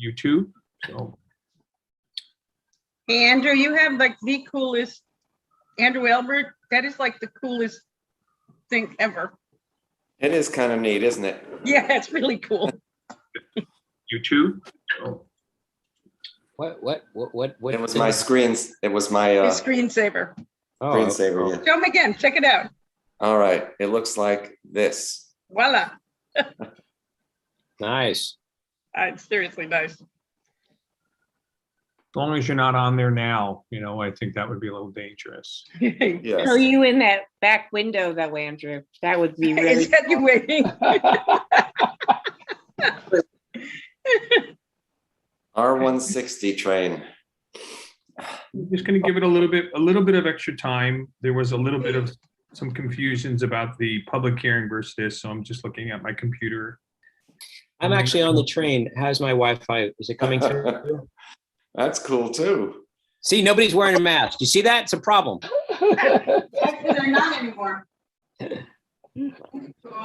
YouTube. So, Hey, Andrew, you have like the coolest, Andrew Albert, that is like the coolest thing ever. It is kind of neat, isn't it? Yeah, it's really cool. YouTube. So, What? It was my screens. It was my His screensaver. Oh, screensaver. Yeah. Show him again, check it out. All right. It looks like this. Voila. nice. It's seriously nice. as long as you're not on there now, you know, I think that would be a little dangerous. Yes. So you in that back window though, Andrew? That would be really Is that you waiting? R160 train. I'm just going to give it a little bit of extra time. There was a little bit of some confusions about the public hearing versus this, so I'm just looking at my computer. I'm actually on the train. How's my Wi-Fi? Is it coming through? That's cool too. See, nobody's wearing a mask. You see that? It's a problem. Actually, they're not anymore.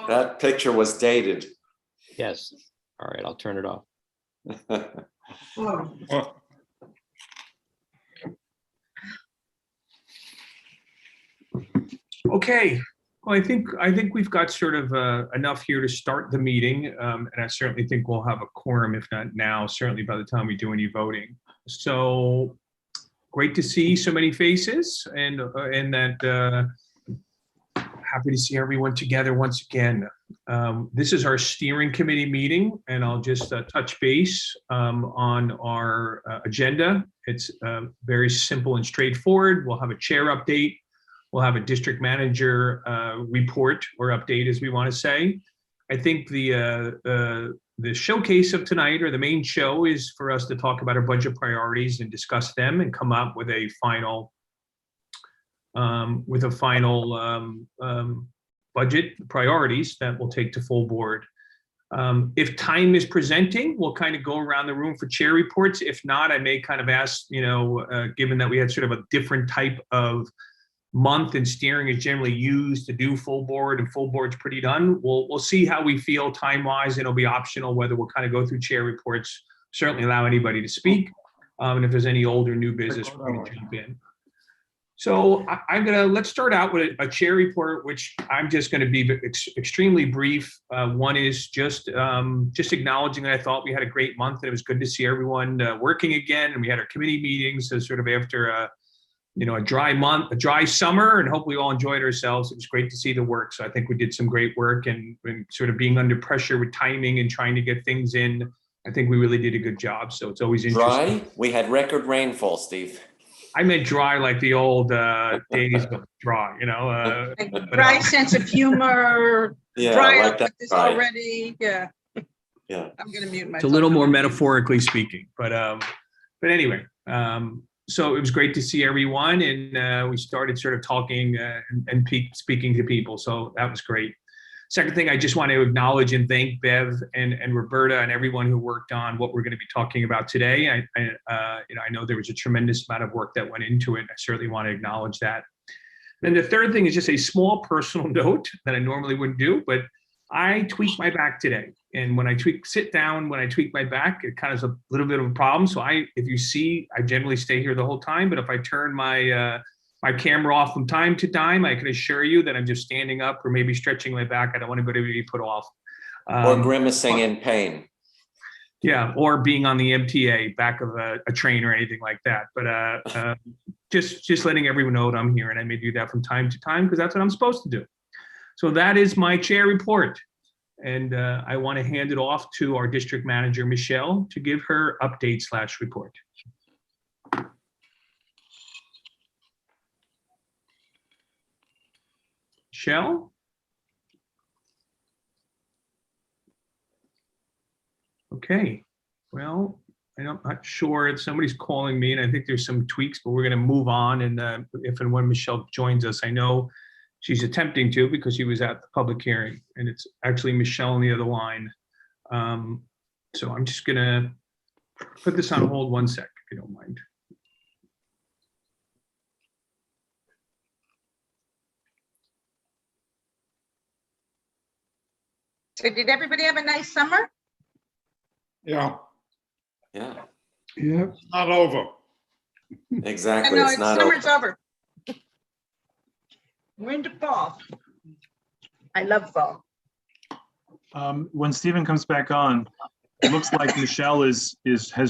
That picture was dated. Yes. All right, I'll turn it off. Okay, well, I think we've got sort of enough here to start the meeting, and I certainly think we'll have a quorum, if not now, certainly by the time we do any voting. So great to see so many faces, and that happy to see everyone together once again. This is our steering committee meeting, and I'll just touch base on our agenda. It's very simple and straightforward. We'll have a chair update. We'll have a district manager report or update, as we want to say. I think the showcase of tonight, or the main show, is for us to talk about our budget priorities and discuss them and come up with a final budget priorities that we'll take to full board. If time is presenting, we'll kind of go around the room for chair reports. If not, I may kind of ask, given that we had sort of a different type of month and steering is generally used to do full board, and full board's pretty done. We'll see how we feel time-wise. It'll be optional whether we'll kind of go through chair reports, certainly allow anybody to speak. And if there's any old or new business, we're going to jump in. So let's start out with a chair report, which I'm just going to be extremely brief. One is just acknowledging that I thought we had a great month, and it was good to see everyone working again. And we had our committee meetings, so sort of after a dry month, a dry summer, and hopefully we all enjoyed ourselves. It was great to see the work. So I think we did some great work, and sort of being under pressure with timing and trying to get things in, I think we really did a good job. So it's always interesting. Dry? We had record rainfall, Steve. I meant dry like the old days of dry, Like dry sense of humor, Yeah, dry like up that, with this right. already. Yeah. Yeah. I'm going to mute myself. It's a little more metaphorically speaking, but anyway, so it was great to see everyone, and we started sort of talking and speaking to people. So that was great. Second thing, I just want to acknowledge and thank Bev and Roberta and everyone who worked on what we're going to be talking about today. I know there was a tremendous amount of work that went into it. I certainly want to acknowledge that. Then the third thing is just a small personal note that I normally wouldn't do, but I tweaked my back today. And when I tweak my back, it kind of is a little bit of a problem. So if you see, I generally stay here the whole time, but if I turn my camera off from time to time, I can assure you that I'm just standing up or maybe stretching my back. I don't want anybody to be put off. Or grimacing in pain. Yeah, or being on the MTA, back of a train or anything like that. But just letting everyone know that I'm here, and I may do that from time to time because that's what I'm supposed to do. So that is my chair report. And I want to hand it off to our district manager, Michelle, to give her update/report. Michelle? Okay, well, I'm not sure. Somebody's calling me, and I think there's some tweaks, but we're going to move on. And if and when Michelle joins us, I know she's attempting to because she was at the public hearing, and it's actually Michelle on the other line. So I'm just going to put this on hold 1 sec, if you don't mind. So did everybody have a nice summer? Yeah. Yeah, Yeah. Not over. I exactly. know, It's it's not summer's over. over. Winter fall. I love fall. When Stephen comes back on, it looks like Michelle has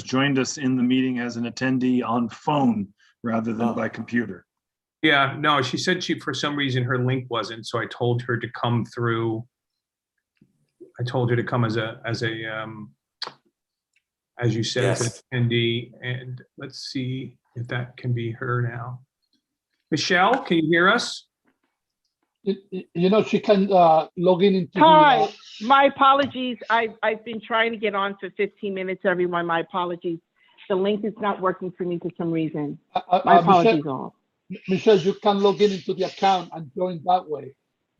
joined us in the meeting as an attendee on phone rather than by computer. Yeah, no, she said for some reason her link wasn't, so I told her to come through. I told her to come as you said, as Yes. an attendee, and let's see if that can be her now. Michelle, can you hear us? She can log in into Hi, my apologies. I've been trying to get on for 15 minutes, everyone. My apologies. The link is not working for me for some reason. My apologies all. Michelle, you can log in into the account and join that way.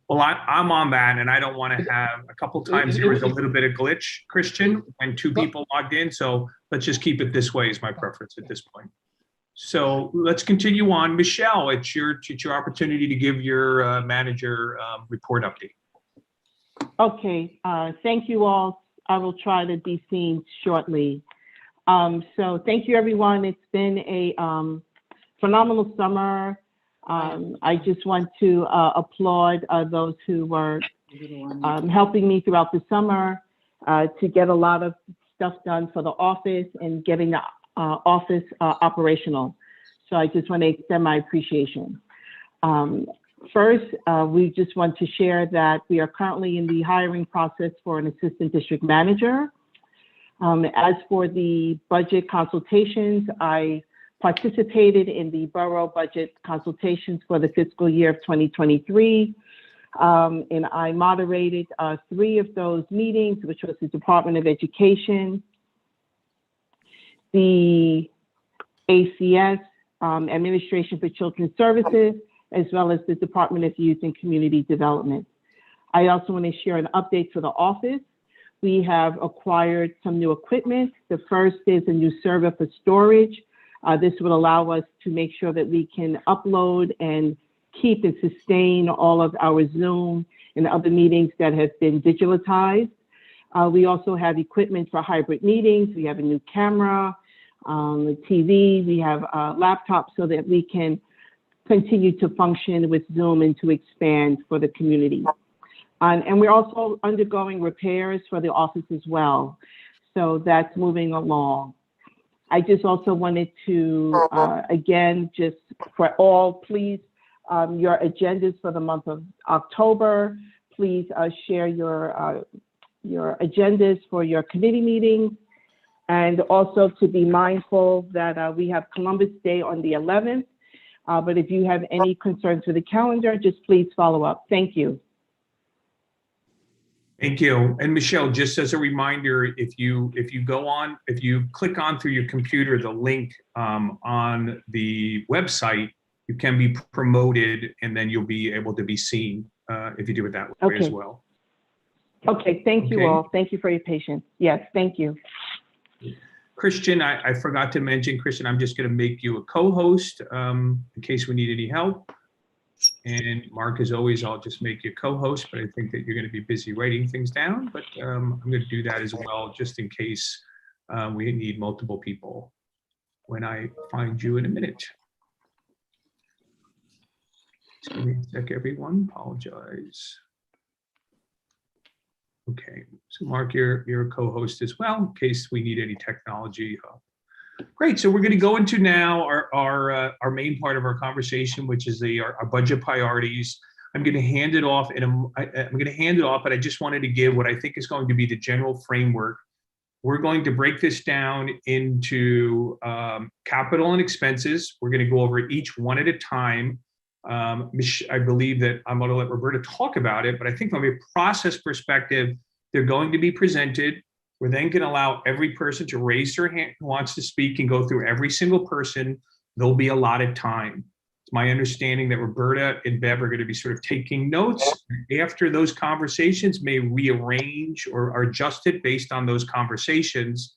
Well, I'm on that, and I don't want to have a couple times there was a little bit of glitch, Christian, when two people logged in. So let's just keep it this way is my preference at this point. So let's continue on. Michelle, it's your opportunity to give your manager report update. Okay, thank you all. I will try to be seen shortly. So thank you, everyone. It's been a phenomenal summer. I just want to applaud those who were helping me throughout the summer to get a lot of stuff done for the office and getting the office operational. So I just want to extend my appreciation. First, we just want to share that we are currently in the hiring process for an assistant district manager. As for the budget consultations, I participated in the borough budget consultations for the fiscal year of 2023. And I moderated 3 of those meetings, which was the Department of Education, the ACS, Administration for Children's Services, as well as the Department of Youth and Community Development. I also want to share an update for the office. We have acquired some new equipment. The first is a new server for storage. This will allow us to make sure that we can upload and keep and sustain all of our Zoom and other meetings that have been digitalized. We also have equipment for hybrid meetings. We have a new camera, the TV, we have laptops so that we can continue to function with Zoom and to expand for the community. And we're also undergoing repairs for the office as well. So that's moving along. I just also wanted to, again, just for all, please, your agendas for the month of October, please share your agendas for your committee meetings. And also to be mindful that we have Columbus Day on the 11th. But if you have any concerns with the calendar, just please follow up. Thank you. Thank you. And Michelle, just as a reminder, if you click on through your computer the link on the website, you can be promoted and then you'll be able to be seen if you do it that way as well. Okay, thank you all. Thank you for your patience. Yes, thank you. Christian, I forgot to mention, Christian, I'm just going to make you a co-host in case we need any help. And Mark, as always, I'll just make you co-host, but I think that you're going to be busy writing things down. But I'm going to do that as well, just in case we need multiple people when I find you in a minute. Just give me a sec, everyone. Apologize. Okay, so Mark, you're a co-host as well, in case we need any technology help. Great, so we're going to go into now our main part of our conversation, which is our budget priorities. I'm going to hand it off, but I just wanted to give what I think is going to be the general framework. We're going to break this down into capital and expenses. We're going to go over each one at a time. I believe that I'm going to let Roberta talk about it, but I think from a process perspective, they're going to be presented. We're then going to allow every person to raise their hand who wants to speak and go through every single person. There'll be allotted time. It's my understanding that Roberta and Bev are going to be sort of taking notes. After those conversations, may rearrange or adjust it based on those conversations.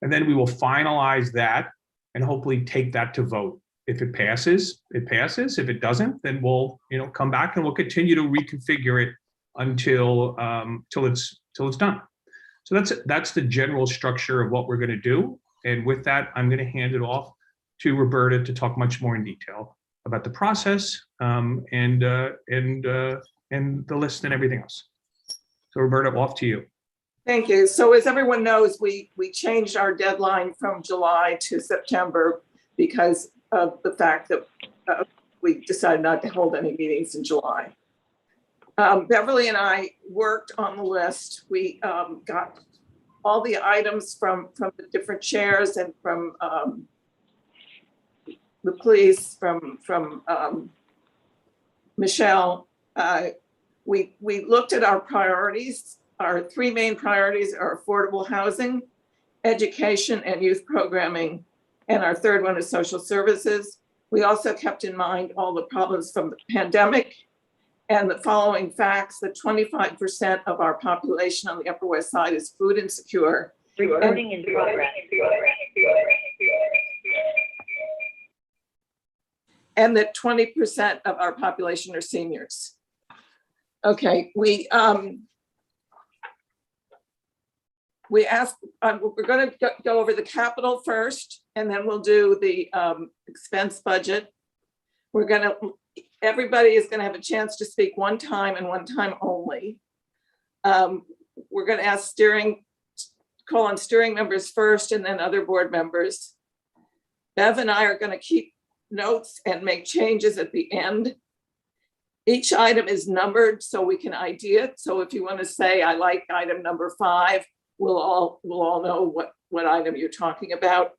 And then we will finalize that and hopefully take that to vote. If it passes, it passes. If it doesn't, then we'll come back and we'll continue to reconfigure it until it's done. So that's the general structure of what we're going to do. And with that, I'm going to hand it off to Roberta to talk much more in detail about the process and the list and everything else. So Roberta, off to you. Thank you. So as everyone knows, we changed our deadline from July to September because of the fact that we decided not to hold any meetings in July. Beverly and I worked on the list. We got all the items from the different chairs and from the police, from Michelle. We looked at our priorities. Our three main priorities are affordable housing, education, and youth programming. And our third one is social services. We also kept in mind all the problems from the pandemic and the following facts: that 25% of our population on the Upper West Side is food insecure. Recording in progress. And that 20% of our population are seniors. Okay, we asked, we're going to go over the capital first, and then we'll do the expense budget. Everybody is going to have a chance to speak one time and one time only. We're going to ask call on steering members first and then other board members. Bev and I are going to keep notes and make changes at the end. Each item is numbered so we can ID it. So if you want to say, I like item number 5, we'll all know what item you're talking about.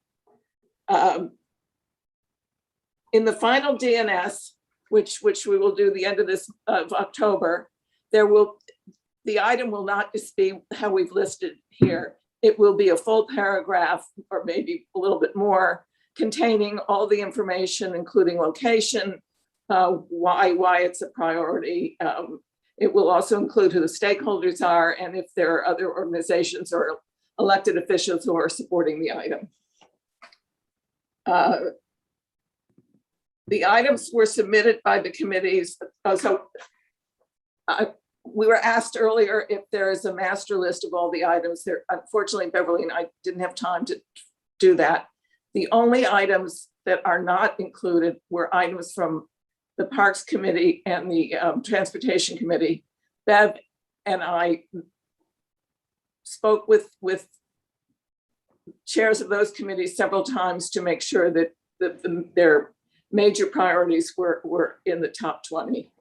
In the final DNS, which we will do the end of October, the item will not just be how we've listed here. It will be a full paragraph or maybe a little bit more, containing all the information, including location, why it's a priority. It will also include who the stakeholders are and if there are other organizations or elected officials who are supporting the item. The items were submitted by the committees. We were asked earlier if there is a master list of all the items. Unfortunately, Beverly and I didn't have time to do that. The only items that are not included were items from the Parks Committee and the Transportation Committee. Bev and I spoke with chairs of those committees several times to make sure that their major priorities were in the top 20.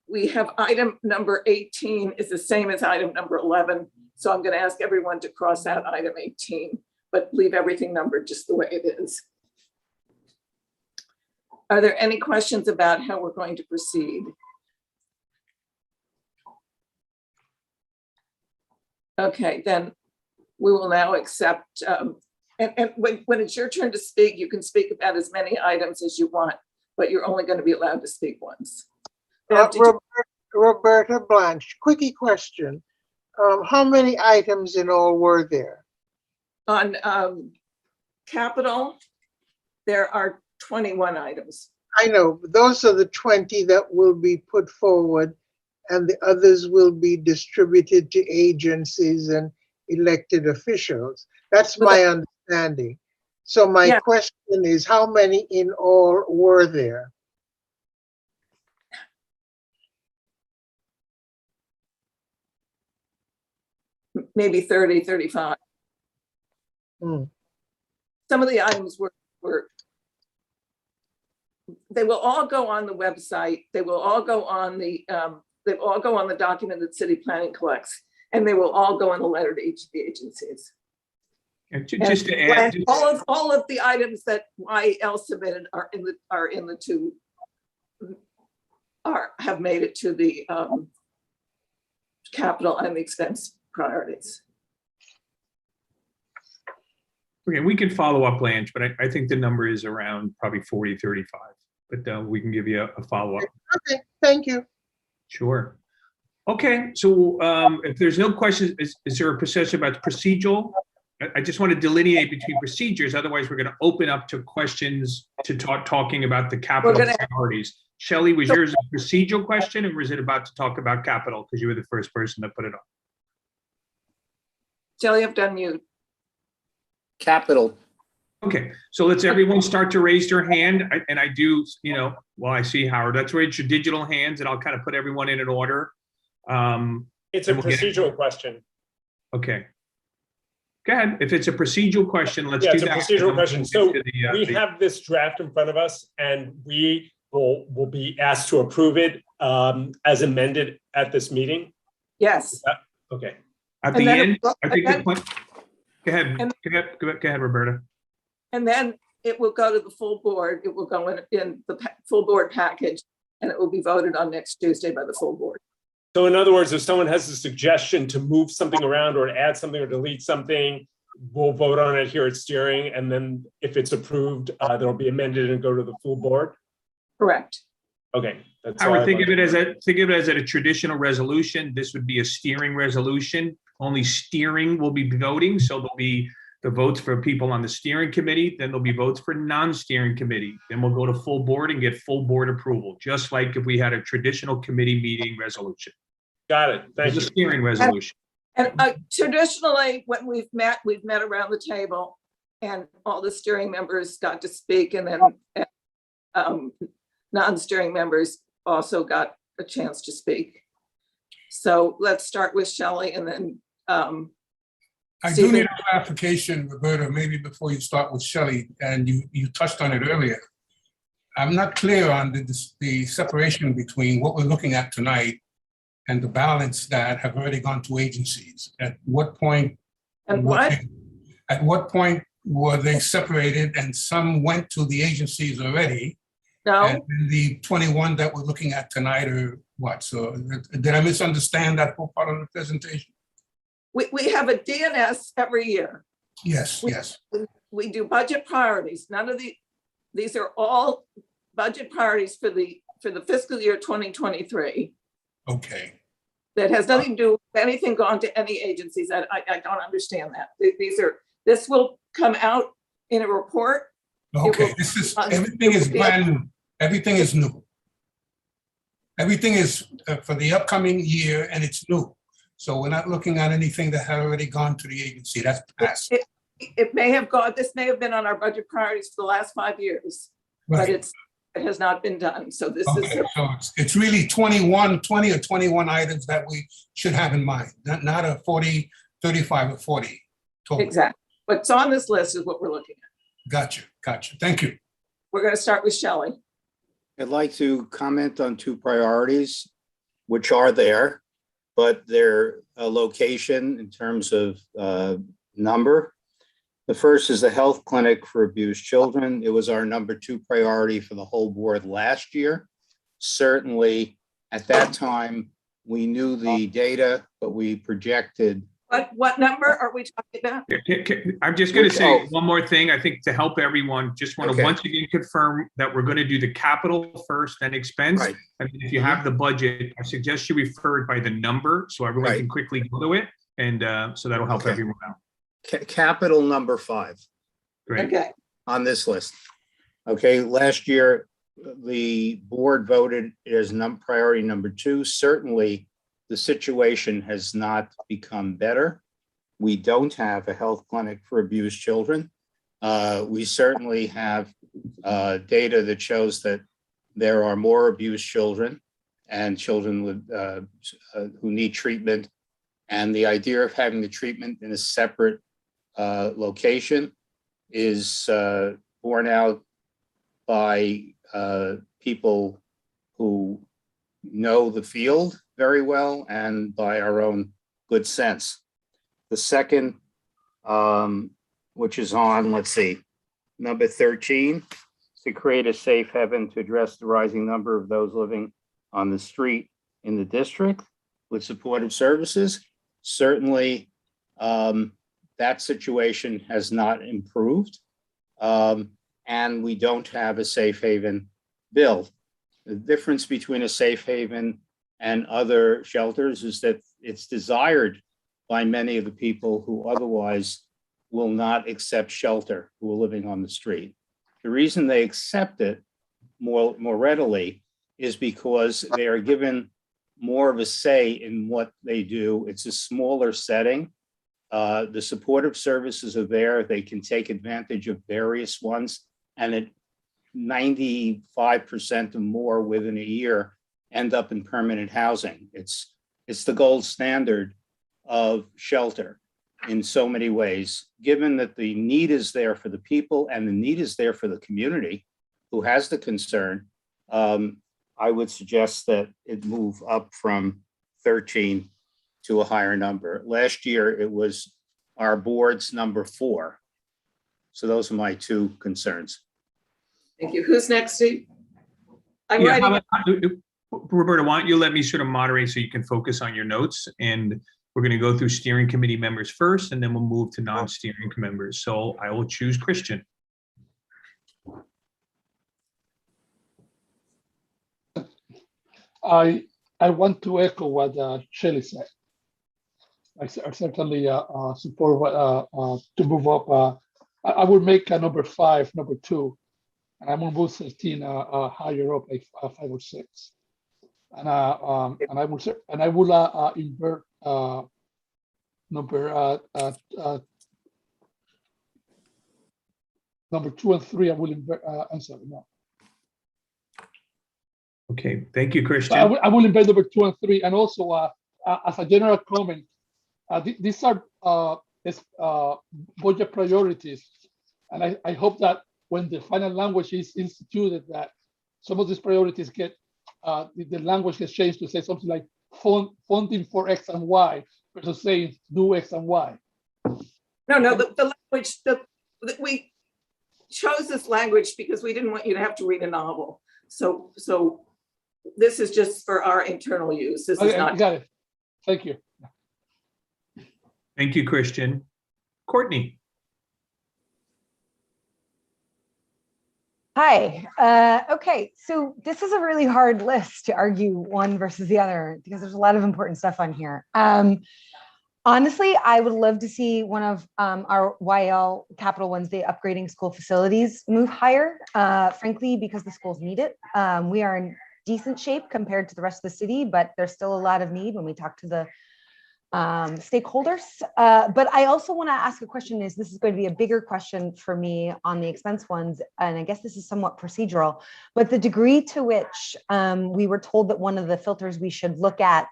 We have item number 18 is the same as item number 11. So I'm going to ask everyone to cross out item 18, but leave everything numbered just the way it is. Are there any questions about how we're going to proceed? Okay, then we will now accept, and when it's your turn to speak, you can speak about as many items as you want, but you're only going to be allowed to speak once. Roberta Blanche, quickie question. How many items in all were there? On capital, there are 21 items. I know, those are the 20 that will be put forward, and the others will be distributed to agencies and elected officials. That's my understanding. So my question is, how many in all were there? Maybe 30, 35. Hmm. Some of the items were, they will all go on the website. They will all go on the document that city planning collects, and they will all go in the letter to each of the agencies. And just to add, all of the items that YL submitted have made it to the capital and the expense priorities. okay, we can follow up, Blanche, but I think the number is around probably 40, 35, but we can give you a follow-up. Okay, thank you. Sure. Okay, so if there's no questions, is there a procedure about procedural? I just want to delineate between procedures. Otherwise, we're going to open up to questions to talking about the capital priorities. Shelley, was yours a procedural question, or was it about to talk about capital because you were the first person to put it on? Shelley, I've done mute. Capital. Okay, so let's everyone start to raise their hand. And I do, well, I see Howard. Let's raise your digital hands and I'll kind of put everyone in an order. It's a and we'll get- procedural question. Okay. Go ahead. If it's a procedural question, let's Yeah, do it's a that. procedural and then question. we'll So get to the, we the- have this draft in front of us and we will be asked to approve it as amended at this meeting. Yes. Okay. At And the then- end, I think the and- point. Go ahead. and- Go ahead, Roberta. And then it will go to the full board. It will go in the full board package and it will be voted on next Tuesday by the full board. So in other words, if someone has a suggestion to move something around or add something or delete something, we'll vote on it here at steering. And then if it's approved, that'll be amended and go to the full board. Correct. Okay. That's I all would think of wanted. it as a traditional resolution. This would be a steering resolution. Only steering will be voting. So there'll be the votes for people on the steering committee, then there'll be votes for non-steering committee. Then we'll go to full board and get full board approval, just like if we had a traditional committee meeting resolution. Got it. Thank It's a you. steering resolution. And traditionally, when we've met around the table and all the steering members got to speak and then non-steering members also got a chance to speak. So let's start with Shelley and then I do Stephen. need a clarification, Roberta, maybe before you start with Shelley, and you touched on it earlier. I'm not clear on the separation between what we're looking at tonight and the balance that have already gone to agencies. At what point? And what? At what point were they separated and some went to the agencies already? No, And the 21 that we're looking at tonight are what? So did I misunderstand that whole part of the presentation? we have a DNS every year. Yes, yes. We do budget priorities. None of these are all budget priorities for the fiscal year 2023. Okay. That has nothing to do with anything gone to any agencies. I don't understand that. This will come out in a report. Okay, this is, everything is brand new. Everything is new. Everything is for the upcoming year and it's new. So we're not looking at anything that had already gone to the agency. That's past. It may have gone, this may have been on our budget priorities for the last 5 years, but Right. it has not been done. So this Okay, is, so it's really 20 or 21 items that we should have in mind, not a 40, 35 or 40 total. exactly. What's on this list is what we're looking at. Gotcha. Thank you. We're going to start with Shelley. I'd like to comment on two priorities, which are there, but their location in terms of number. The first is the health clinic for abused children. It was our number 2 priority for the whole board last year. Certainly, at that time, we knew the data, but we projected. What number are we talking about? I'm just going to say Oh. one more thing. I think to help everyone, just want to Okay. once again confirm that we're going to do the capital first, then expense. Right. I mean, if you have the budget, I suggest you refer it by the number so everyone Right. can quickly go to it. And so that'll help Okay. everyone out. Capital number 5. Great. Okay, On this list. Okay, last year, the board voted as priority number 2. Certainly, the situation has not become better. We don't have a health clinic for abused children. We certainly have data that shows that there are more abused children and children with who need treatment. And the idea of having the treatment in a separate location is borne out by people who know the field very well and by our own good sense. The second, which is on, let's see, number 13, to create a safe haven to address the rising number of those living on the street in the district with supportive services. Certainly, that situation has not improved, and we don't have a safe haven bill. The difference between a safe haven and other shelters is that it's desired by many of the people who otherwise will not accept shelter, who are living on the street. The reason they accept it more readily is because they are given more of a say in what they do. It's a smaller setting. The supportive services are there. They can take advantage of various ones, and at 95% or more within a year end up in permanent housing. It's the gold standard of shelter in so many ways, given that the need is there for the people and the need is there for the community who has the concern. I would suggest that it move up from 13 to a higher number. Last year, it was our board's number 4. So those are my 2 concerns. Thank you. Who's next, Steve? I'm Yeah, writing. Roberta, why don't you let me sort of moderate so you can focus on your notes, and we're going to go through steering committee members first, and then we'll move to non-steering members. So I will choose Christian. I want to echo what Shelley said. I certainly support what, to move up. I would make number 5, number 2, and I'm gonna move 13 higher up, like 5 or 6. And I will invert number 2 and 3. I will invert. I'm sorry, no. Okay, thank you, Christian. I will invert number 2 and 3, and also as a general comment, these are budget priorities, and I hope that when the final language is instituted, that some of these priorities get the language gets changed to say something like funding for X and Y versus saying do X and Y. No, the language that we chose this language because we didn't want you to have to read a novel. So this is just for our internal use. This is not. Got it. Thank you. Thank you, Christian. Courtney. Hi. Okay, so this is a really hard list to argue one versus the other because there's a lot of important stuff on here. Honestly, I would love to see one of our YL capital ones, the upgrading school facilities, move higher, frankly, because the schools need it. We are in decent shape compared to the rest of the city, but there's still a lot of need when we talk to the stakeholders. But I also want to ask a question, this is going to be a bigger question for me on the expense ones, and I guess this is somewhat procedural, but the degree to which we were told that one of the filters we should look at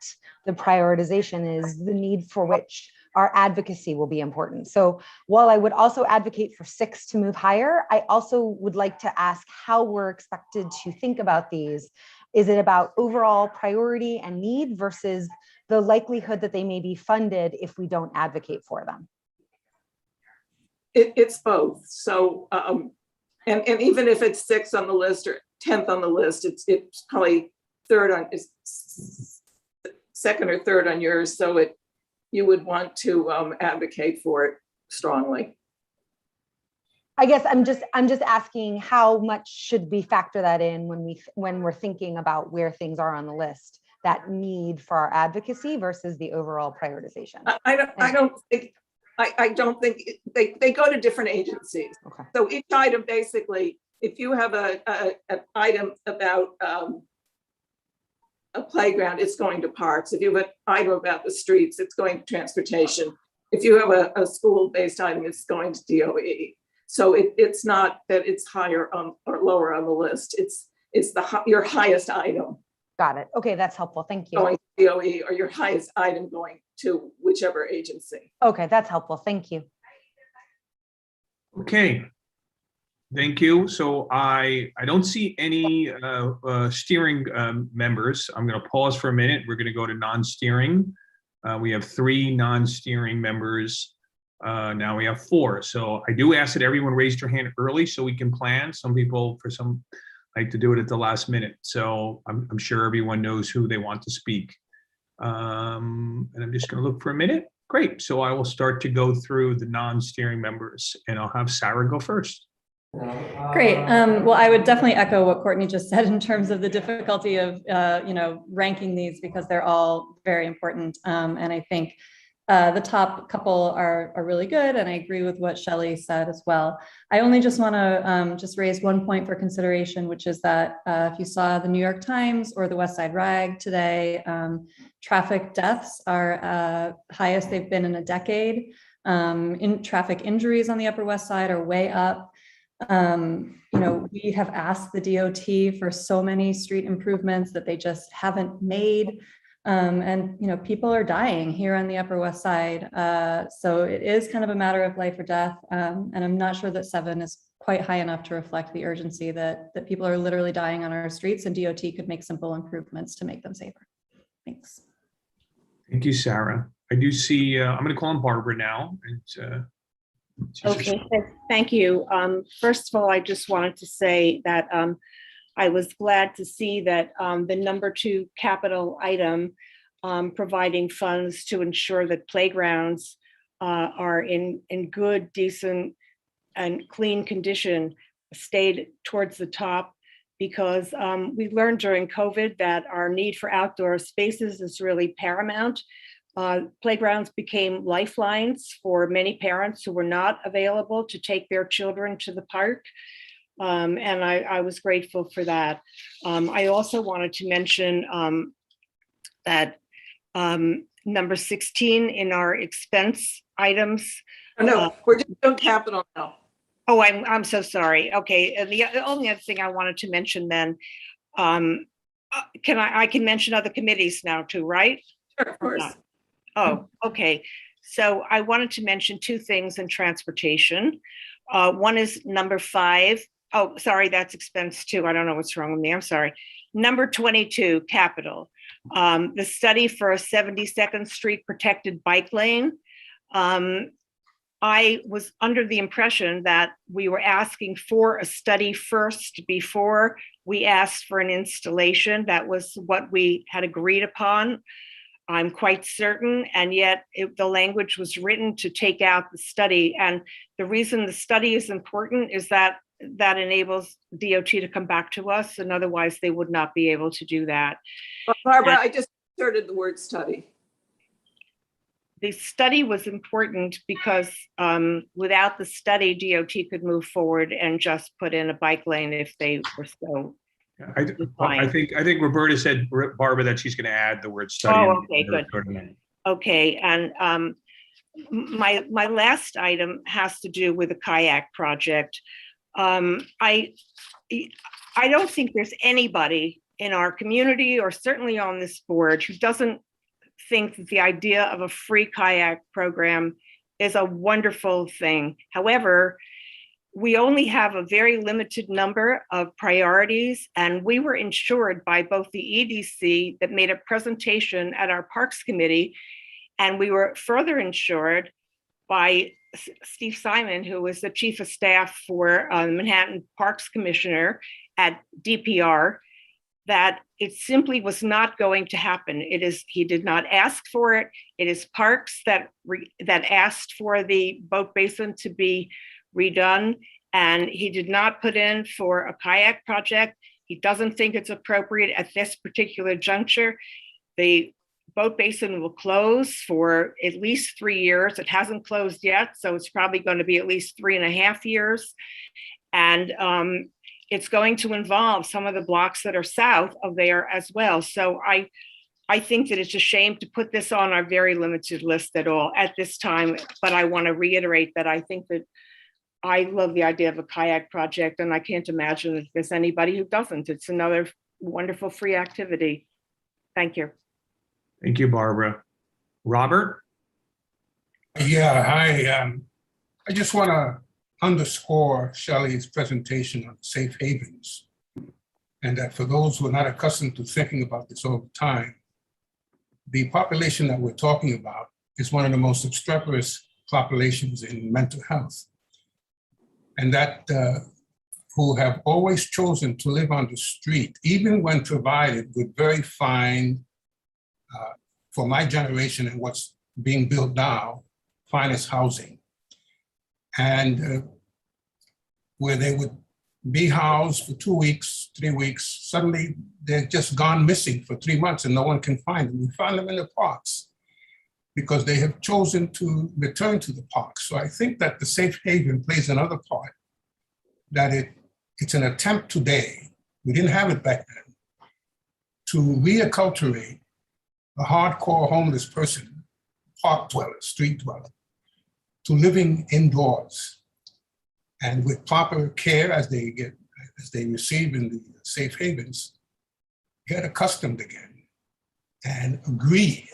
the prioritization is the need for which our advocacy will be important. So while I would also advocate for 6 to move higher, I also would like to ask how we're expected to think about these. Is it about overall priority and need versus the likelihood that they may be funded if we don't advocate for them? It's both. So, and even if it's 6th on the list or 10th on the list, it's probably 3rd on, is 2nd or 3rd on yours. So you would want to advocate for it strongly. I guess I'm just asking how much should we factor that in when we're thinking about where things are on the list, that need for our advocacy versus the overall prioritization. I don't think they go to different agencies. Okay. So each item, basically, if you have an item about a playground, it's going to parks. If you have an item about the streets, it's going to transportation. If you have a school-based item, it's going to DOE. So it's not that it's higher or lower on the list. It's your highest item. Got it. Okay, that's helpful. Thank you. Going to DOE, or your highest item going to whichever agency. Okay, that's helpful. Thank you. Okay. Thank you. So I don't see any steering members. I'm going to pause for a minute. We're going to go to non-steering. We have 3 non-steering members. Now we have 4. So I do ask that everyone raise their hand early so we can plan. Some people, for some, like to do it at the last minute. So I'm sure everyone knows who they want to speak. And I'm just going to look for a minute. Great. So I will start to go through the non-steering members, and I'll have Sarah go first. Great. Well, I would definitely echo what Courtney just said in terms of the difficulty of, ranking these because they're all very important. And I think the top couple are really good, and I agree with what Shelley said as well. I only just want to just raise one point for consideration, which is that if you saw the New York Times or the West Side Rag today, traffic deaths are highest they've been in a decade. In traffic injuries on the Upper West Side are way up. We have asked the DOT for so many street improvements that they just haven't made. And people are dying here on the Upper West Side. So it is kind of a matter of life or death. And I'm not sure that 7 is quite high enough to reflect the urgency that people are literally dying on our streets, and DOT could make simple improvements to make them safer. Thanks. Thank you, Sarah. I do see, I'm going to call on Barbara now. Okay, thank you. First of all, I just wanted to say that I was glad to see that the number 2 capital item, providing funds to ensure that playgrounds are in good, decent, and clean condition, stayed towards the top, because we learned during COVID that our need for outdoor spaces is really paramount. Playgrounds became lifelines for many parents who were not available to take their children to the park. And I was grateful for that. I also wanted to mention that number 16 in our expense items. Oh, no, we're just on capital now. Oh, I'm so sorry. Okay, and the only other thing I wanted to mention then, I can mention other committees now too, right? Sure, of course. Oh, okay. So I wanted to mention 2 things in transportation. One is number 5. Oh, sorry, that's expense 2. I don't know what's wrong with me. I'm sorry. Number 22, capital. The study for a 72nd Street protected bike lane. I was under the impression that we were asking for a study first before we asked for an installation. That was what we had agreed upon. I'm quite certain, and yet the language was written to take out the study. And the reason the study is important is that enables DOT to come back to us, and otherwise they would not be able to do that. Barbara, I just inserted the word study. The study was important because without the study, DOT could move forward and just put in a bike lane if they were so. I think Roberta said, Barbara, that she's going to add the word study. Oh, okay, good. Okay, and my last item has to do with the kayak project. I don't think there's anybody in our community, or certainly on this board, who doesn't think that the idea of a free kayak program is a wonderful thing. However, we only have a very limited number of priorities, and we were insured by both the EDC that made a presentation at our Parks Committee, and we were further insured by Steve Simon, who was the Chief of Staff for Manhattan Parks Commissioner at DPR, that it simply was not going to happen. He did not ask for it. It is Parks that asked for the boat basin to be redone, and he did not put in for a kayak project. He doesn't think it's appropriate at this particular juncture. The boat basin will close for at least 3 years. It hasn't closed yet, so it's probably going to be at least 3.5 years. And it's going to involve some of the blocks that are south of there as well. So I think that it's a shame to put this on our very limited list at this time, but I want to reiterate that I think that I love the idea of a kayak project, and I can't imagine that there's anybody who doesn't. It's another wonderful free activity. Thank you. Thank you, Barbara. Robert? Yeah, I just want to underscore Shelley's presentation on safe havens, and that for those who are not accustomed to thinking about this all the time, the population that we're talking about is one of the most obstreperous populations in mental health, and that who have always chosen to live on the street, even when provided with very fine, for my generation and what's being built now, finest housing. And where they would be housed for 2 weeks, 3 weeks, suddenly they're just gone missing for 3 months and no one can find them. We find them in the parks because they have chosen to return to the parks. So I think that the safe haven plays another part, that it's an attempt today, we didn't have it back then, to reacculturate a hardcore homeless person, park dweller, street dweller, to living indoors. And with proper care as they receive in the safe havens, get accustomed again and agree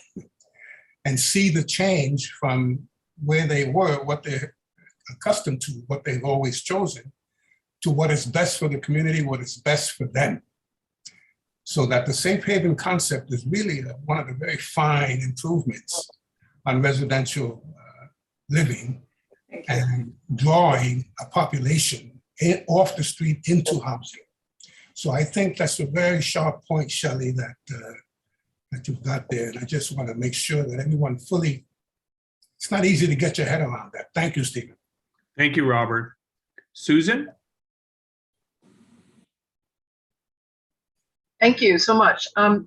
and see the change from where they were, what they're accustomed to, what they've always chosen, to what is best for the community, what is best for them. So that the safe haven concept is really one of the very fine improvements on residential living and drawing a population off the street into housing. So I think that's a very sharp point, Shelley, that you've got there. And I just want to make sure that everyone fully, it's not easy to get your head around that. Thank you, Stephen. Thank you, Robert. Susan? Thank you so much. I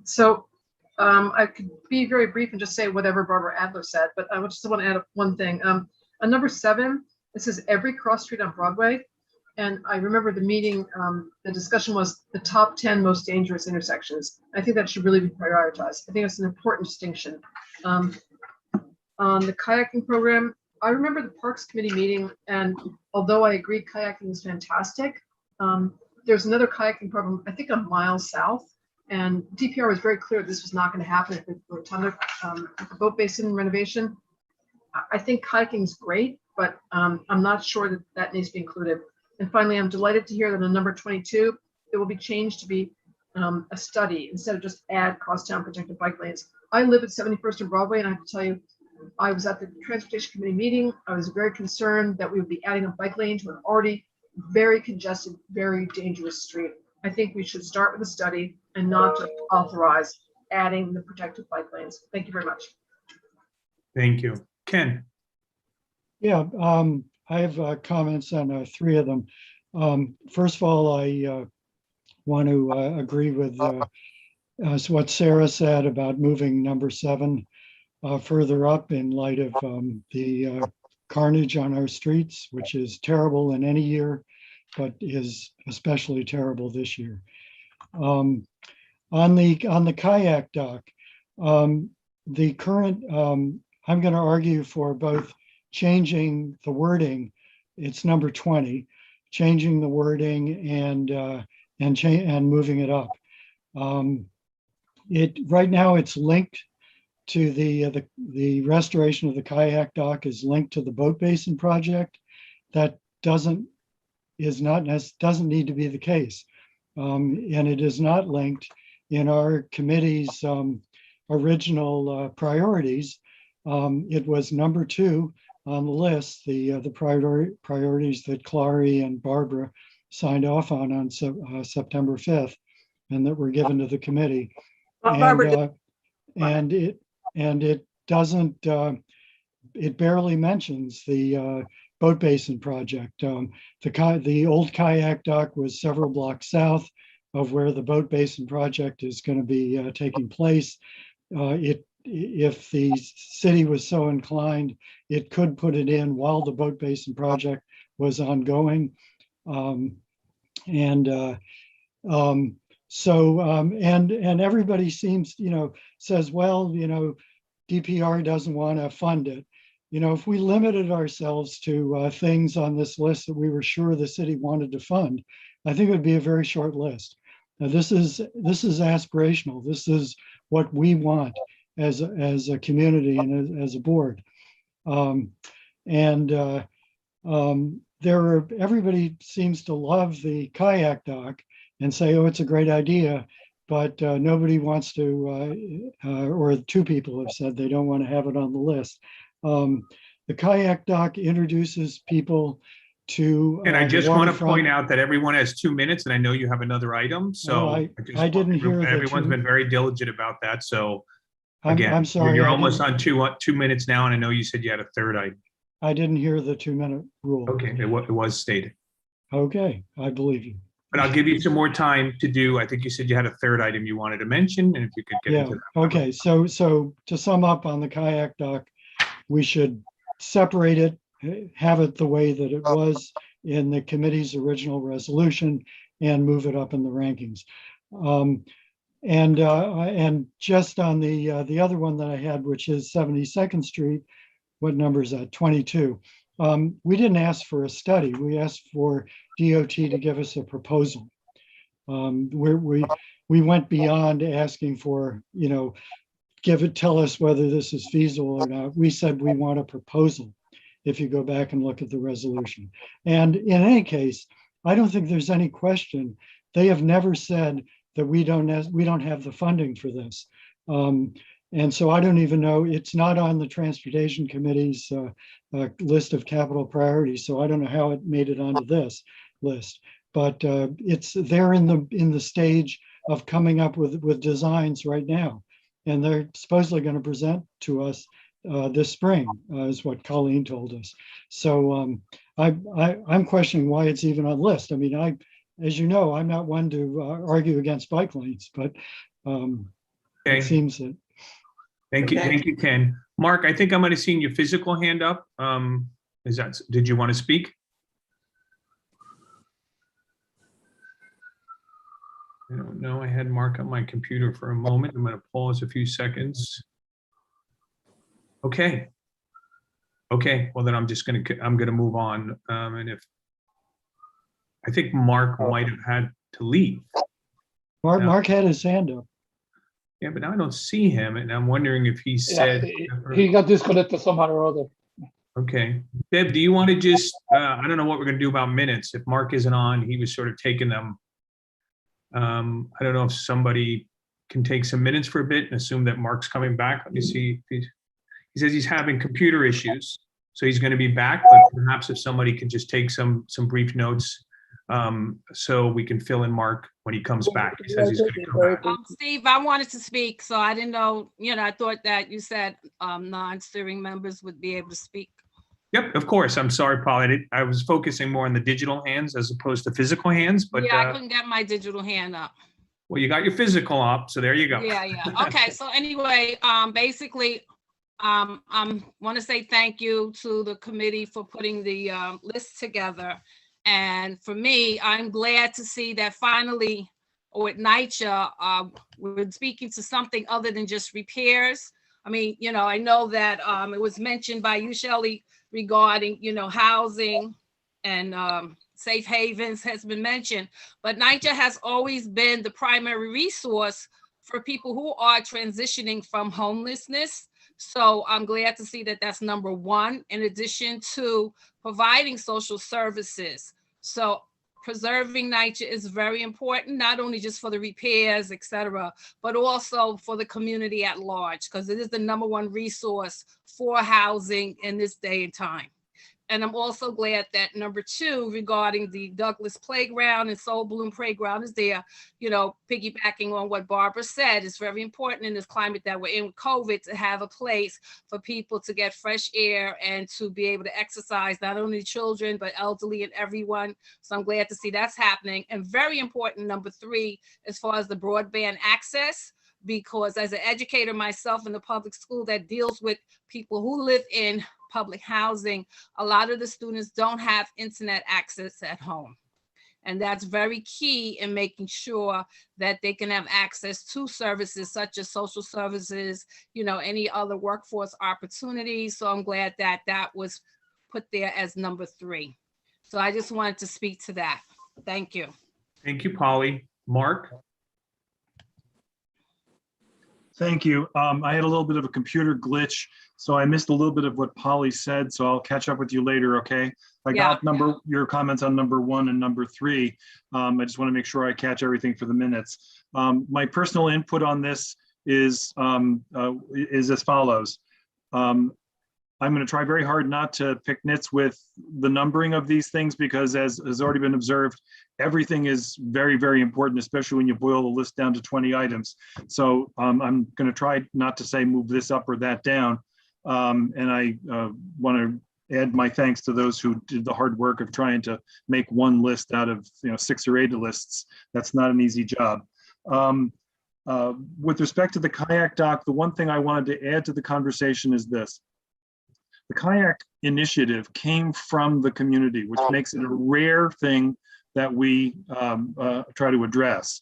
could be very brief and just say whatever Barbara Adler said, but I just want to add one thing. On number 7, this is every cross street on Broadway. And I remember the meeting, the discussion was the top 10 most dangerous intersections. I think that should really be prioritized. I think it's an important distinction. On the kayaking program, I remember the Parks Committee meeting, and although I agree kayaking is fantastic, there's another kayaking program, I think a mile south, and DPR was very clear this was not going to happen at the boat basin renovation. I think kayaking is great, but I'm not sure that that needs to be included. And finally, I'm delighted to hear that on number 22, it will be changed to be a study instead of just add crosstown protected bike lanes. I live at 71st and Broadway, and I have to tell you, I was at the Transportation Committee meeting. I was very concerned that we would be adding a bike lane to an already very congested, very dangerous street. I think we should start with a study and not just authorize adding the protected bike lanes. Thank you very much. Thank you. Ken? Yeah, I have comments on 3 of them. First of all, I want to agree with what Sarah said about moving number 7 further up in light of the carnage on our streets, which is terrible in any year, but is especially terrible this year. On the kayak dock, the current, I'm going to argue for both changing the wording, it's number 20, changing the wording and moving it up. Right now it's linked to the restoration of the kayak dock is linked to the boat basin project. That doesn't need to be the case. And it is not linked in our committee's original priorities. It was number 2 on the list, the priorities that Clary and Barbara signed off on September 5th, and that were given to the committee. And it doesn't, it barely mentions the boat basin project. The old kayak dock was several blocks south of where the boat basin project is going to be taking place. If the city was so inclined, it could put it in while the boat basin project was ongoing. And everybody seems, says, well, DPR doesn't want to fund it. If we limited ourselves to things on this list that we were sure the city wanted to fund, I think it would be a very short list. Now, this is aspirational. This is what we want as a community and as a board. Everybody seems to love the kayak dock and say, oh, it's a great idea, but nobody wants to, or 2 people have said they don't want to have it on the list. The kayak dock introduces people to. And I just want to point out that everyone has 2 minutes, and I know you have another item. So I didn't hear that. Everyone's been very diligent about that. So again, I'm sorry. You're almost on 2 minutes now, and I know you said you had a third item. I didn't hear the 2-minute rule. Okay, it was stated. Okay, I believe you. But I'll give you some more time to do. I think you said you had a third item you wanted to mention, and if you could get into that. Okay, so to sum up on the kayak dock, we should separate it, have it the way that it was in the committee's original resolution, and move it up in the rankings. And just on the other one that I had, which is 72nd Street, what number is that? 22. We didn't ask for a study. We asked for DOT to give us a proposal. We went beyond asking for, tell us whether this is feasible or not. We said we want a proposal. If you go back and look at the resolution. And in any case, I don't think there's any question. They have never said that we don't have the funding for this. And so I don't even know, it's not on the Transportation Committee's list of capital priorities. So I don't know how it made it onto this list, but they're in the stage of coming up with designs right now. And they're supposedly going to present to us this spring, is what Colleen told us. So I'm questioning why it's even on the list. I mean, as you know, I'm not one to argue against bike lanes, but it seems that. Thank you, Ken. Mark, I think I might have seen your physical hand up. Did you want to speak? I don't know. I had Mark on my computer for a moment. I'm going to pause a few seconds. Okay. Well, then I'm going to move on. And I think Mark might have had to leave. Mark had his hand up. Yeah, but now I don't see him, and I'm wondering if he said he got disconnected somehow or other. Okay, Deb, do you want to just? I don't know what we're going to do about minutes. If Mark isn't on, he was sort of taking them. I don't know if somebody can take some minutes for a bit and assume that Mark's coming back. Let me see. He says he's having computer issues, so he's going to be back. But perhaps if somebody can just take some brief notes, so we can fill in Mark when he comes back. He says he's going to come back. Steve, I wanted to speak, so I didn't know. I thought that you said non-steering members would be able to speak. Yep, of course. I'm sorry, Paul. I was focusing more on the digital hands as opposed to physical hands. But yeah, I couldn't get my digital hand up. Well, you got your physical up, so there you go. Yeah. Okay, so anyway, basically, I want to say thank you to the committee for putting the list together. And for me, I'm glad to see that finally, with NYCHA, we're speaking to something other than just repairs. I mean, I know that it was mentioned by you, Shelley, regarding, housing and safe havens has been mentioned, but NYCHA has always been the primary resource for people who are transitioning from homelessness. So I'm glad to see that that's number one, in addition to providing social services. So preserving NYCHA is very important, not only just for the repairs, et cetera, but also for the community at large, because it is the number one resource for housing in this day and time. And I'm also glad that number two, regarding the Douglas Playground and Soul Bloom Playground is there, piggybacking on what Barbara said. It's very important in this climate that we're in with COVID to have a place for people to get fresh air and to be able to exercise, not only children, but elderly and everyone. So I'm glad to see that's happening. And very important, number three, as far as the broadband access, because as an educator myself in the public school that deals with people who live in public housing, a lot of the students don't have internet access at home. And that's very key in making sure that they can have access to services such as social services, any other workforce opportunities. So I'm glad that that was put there as number three. So I just wanted to speak to that. Thank you. Thank you, Polly. Mark? Thank you. I had a little bit of a computer glitch, so I missed a little bit of what Polly said, so I'll catch up with you later, okay? I got your comments on number one and number three. I just want to make sure I catch everything for the minutes. My personal input on this is as follows. I'm going to try very hard not to pick nits with the numbering of these things, because as has already been observed, everything is very, very important, especially when you boil the list down to 20 items. So I'm going to try not to say move this up or that down. And I want to add my thanks to those who did the hard work of trying to make one list out of 6 or 8 lists. That's not an easy job. With respect to the kayak dock, the one thing I wanted to add to the conversation is this. The kayak initiative came from the community, which makes it a rare thing that we try to address.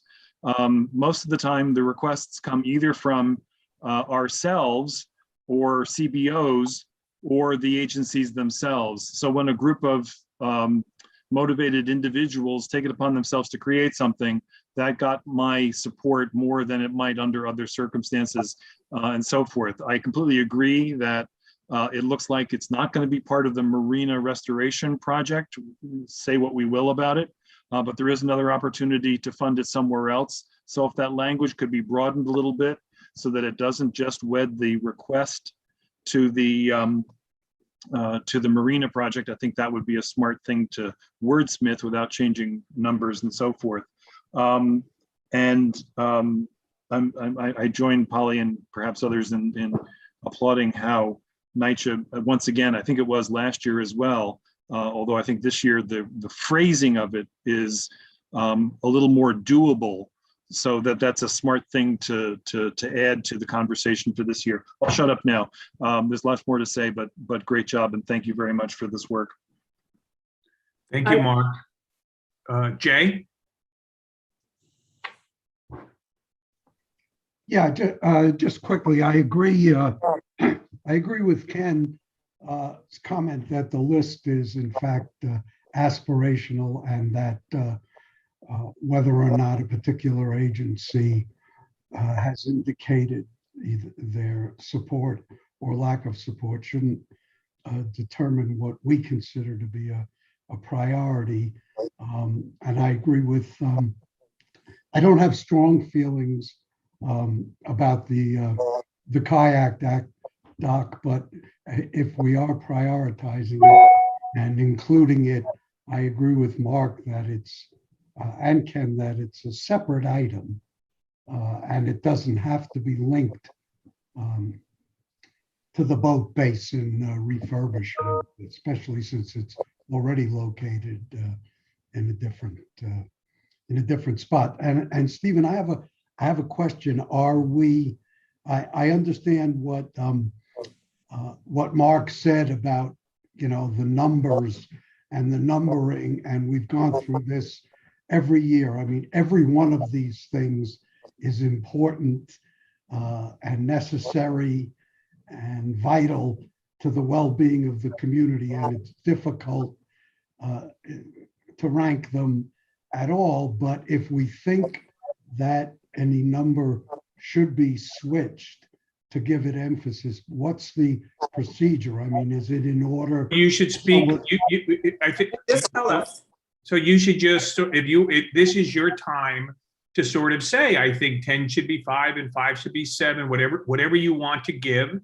Most of the time, the requests come either from ourselves or CBOs or the agencies themselves. So when a group of motivated individuals take it upon themselves to create something, that got my support more than it might under other circumstances, and so forth. I completely agree that it looks like it's not going to be part of the marina restoration project. Say what we will about it, but there is another opportunity to fund it somewhere else. So if that language could be broadened a little bit so that it doesn't just wed the request to the marina project, I think that would be a smart thing to wordsmith without changing numbers and so forth. I join Polly and perhaps others in applauding how NYCHA, once again, I think it was last year as well, although I think this year the phrasing of it is a little more doable, so that's a smart thing to add to the conversation for this year. I'll shut up now. There's lots more to say, but great job, and thank you very much for this work. Thank you, Mark. Jay? Yeah, just quickly, I agree. I agree with Ken's comment that the list is in fact aspirational, and that whether or not a particular agency has indicated either their support or lack of support shouldn't determine what we consider to be a priority. And I agree with, I don't have strong feelings about the kayak doc, but if we are prioritizing it and including it, I agree with Mark that it's and Ken that it's a separate item, and it doesn't have to be linked to the boat basin refurbishment, especially since it's already located in a different spot. And Stephen, I have a question. Are we? I understand what Mark said about, you know, the numbers and the numbering, and we've gone through this every year. I mean, every one of these things is important and necessary and vital to the well-being of the community, and it's difficult to rank them at all. But if we think that any number should be switched to give it emphasis, what's the procedure? I mean, is it in order? You should speak. I think. Just tell us. So you should just, if this is your time to sort of say, I think 10 should be 5 and 5 should be 7, whatever you want to give.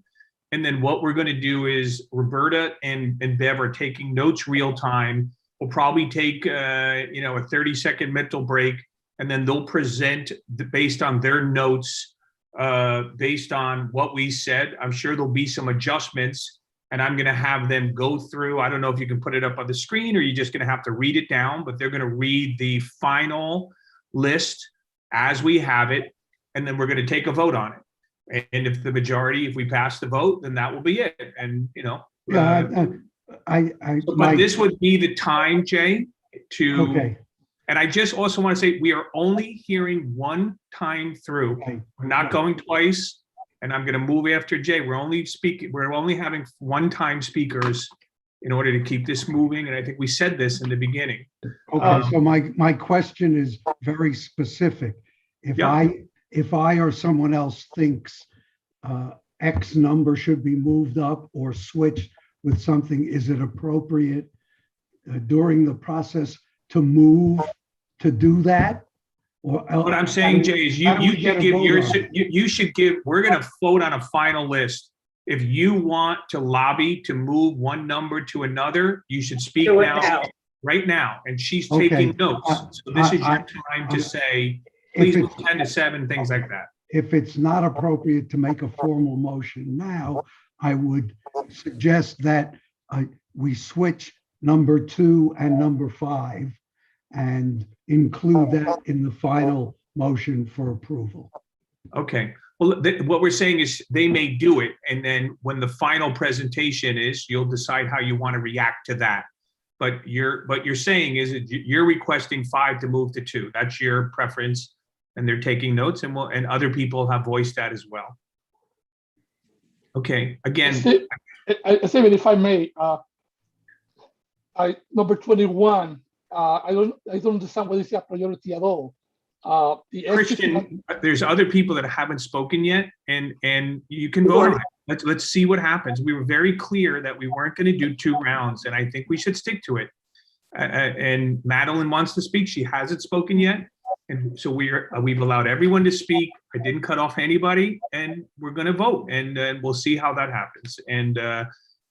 And then what we're going to do is Roberta and Bev are taking notes real time. We'll probably take a 30-second mental break, and then they'll present based on their notes, based on what we said. I'm sure there'll be some adjustments, and I'm going to have them go through. I don't know if you can put it up on the screen or you're just going to have to read it down, but they're going to read the final list as we have it, and then we're going to take a vote on it. And if the majority, if we pass the vote, then that will be it. And, but this would be the time, Jay, to, okay. And I just also want to say, we are only hearing one time through. Okay. We're not going twice. And I'm going to move after Jay. We're only having one-time speakers in order to keep this moving. And I think we said this in the beginning. Okay, so my question is very specific. If I or someone else thinks X number should be moved up or switched with something, is it appropriate during the process to move to do that? Or what I'm saying, Jay, is you should give. We're going to vote on a final list. If you want to lobby to move one number to another, you should speak now, right now. And she's taking notes. So this is your time to say, please move 10 to 7, things like that. If it's not appropriate to make a formal motion now, I would suggest that we switch number 2 and number 5 and include that in the final motion for approval. Okay. Well, what we're saying is they may do it, and then when the final presentation is, you'll decide how you want to react to that. But what you're saying is that you're requesting 5 to move to 2. That's your preference, and they're taking notes, and other people have voiced that as well. Okay. Again, Stephen, if I may, number 21, I don't understand why it's a priority at all. Christian, there's other people that haven't spoken yet, and you can vote on it. Let's see what happens. We were very clear that we weren't going to do 2 rounds, and I think we should stick to it. And Madeline wants to speak. She hasn't spoken yet, and so we've allowed everyone to speak. I didn't cut off anybody, and we're going to vote, and we'll see how that happens. And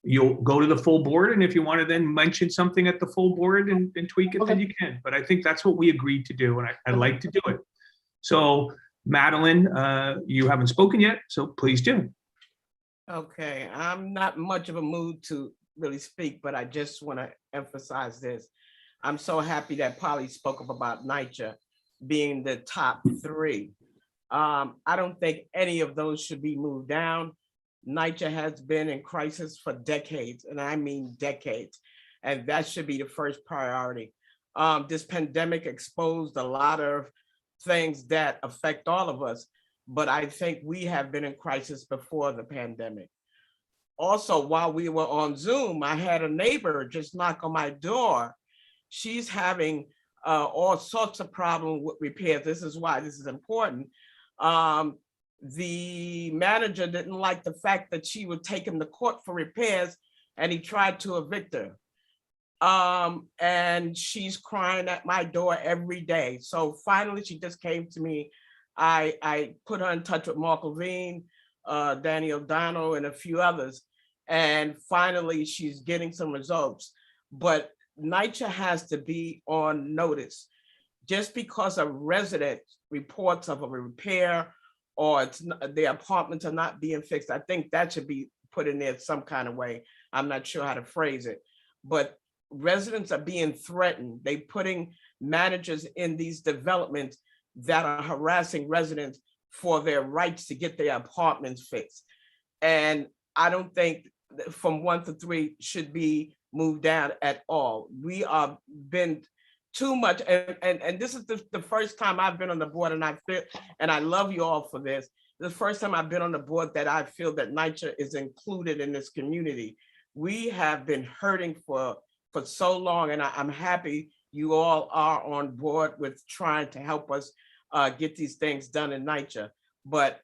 you'll go to the full board, and if you want to then mention something at the full board and tweak it, then you can. But I think that's what we agreed to do, and I'd like to do it. So, Madeline, you haven't spoken yet, so please do. Okay, I'm not much of a mood to really speak, but I just want to emphasize this. I'm so happy that Polly spoke up about NYCHA being the top 3. I don't think any of those should be moved down. NYCHA has been in crisis for decades, and I mean decades, and that should be the first priority. This pandemic exposed a lot of things that affect all of us, but I think we have been in crisis before the pandemic. Also, while we were on Zoom, I had a neighbor just knock on my door. She's having all sorts of problems with repairs. This is why this is important. The manager didn't like the fact that she would take him to court for repairs, and he tried to evict her. And she's crying at my door every day. So finally, she just came to me. I put her in touch with Mark Levine, Danny O'Donnell, and a few others. And finally, she's getting some results. But NYCHA has to be on notice. Just because a resident reports of a repair or their apartments are not being fixed, I think that should be put in there some kind of way. I'm not sure how to phrase it, but residents are being threatened. They're putting managers in these developments that are harassing residents for their rights to get their apartments fixed. And I don't think from 1 to 3 should be moved down at all. We are been too much, and this is the first time I've been on the board, and I love you all for this. The first time I've been on the board that I feel that NYCHA is included in this community. We have been hurting for so long, and I'm happy you all are on board with trying to help us get these things done in NYCHA. But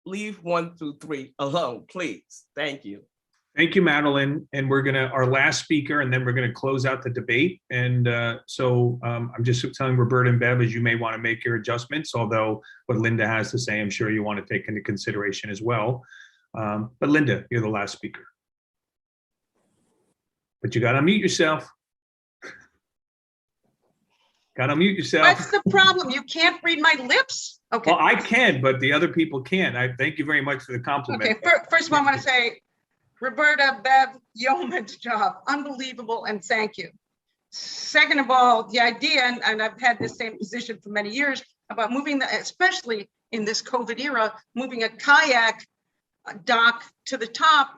leave 1 through 3 alone, please. Thank you. Thank you, Madeline. And our last speaker, and then we're gonna close out the debate. And so I'm just telling Roberta and Bev, as you may wanna make your adjustments, although what Linda has to say, I'm sure you wanna take into consideration as well. But Linda, you're the last speaker. But you gotta unmute yourself. Gotta unmute yourself. What's the problem? You can't read my lips? Okay. Well, I can, but the other people can't. I thank you very much for the compliment. Okay, first of all, I want to say, Roberta, Bev, yeoman's job, unbelievable, and thank you. Second of all, the idea, and I've had this same position for many years, about moving, especially in this COVID era, moving a kayak dock to the top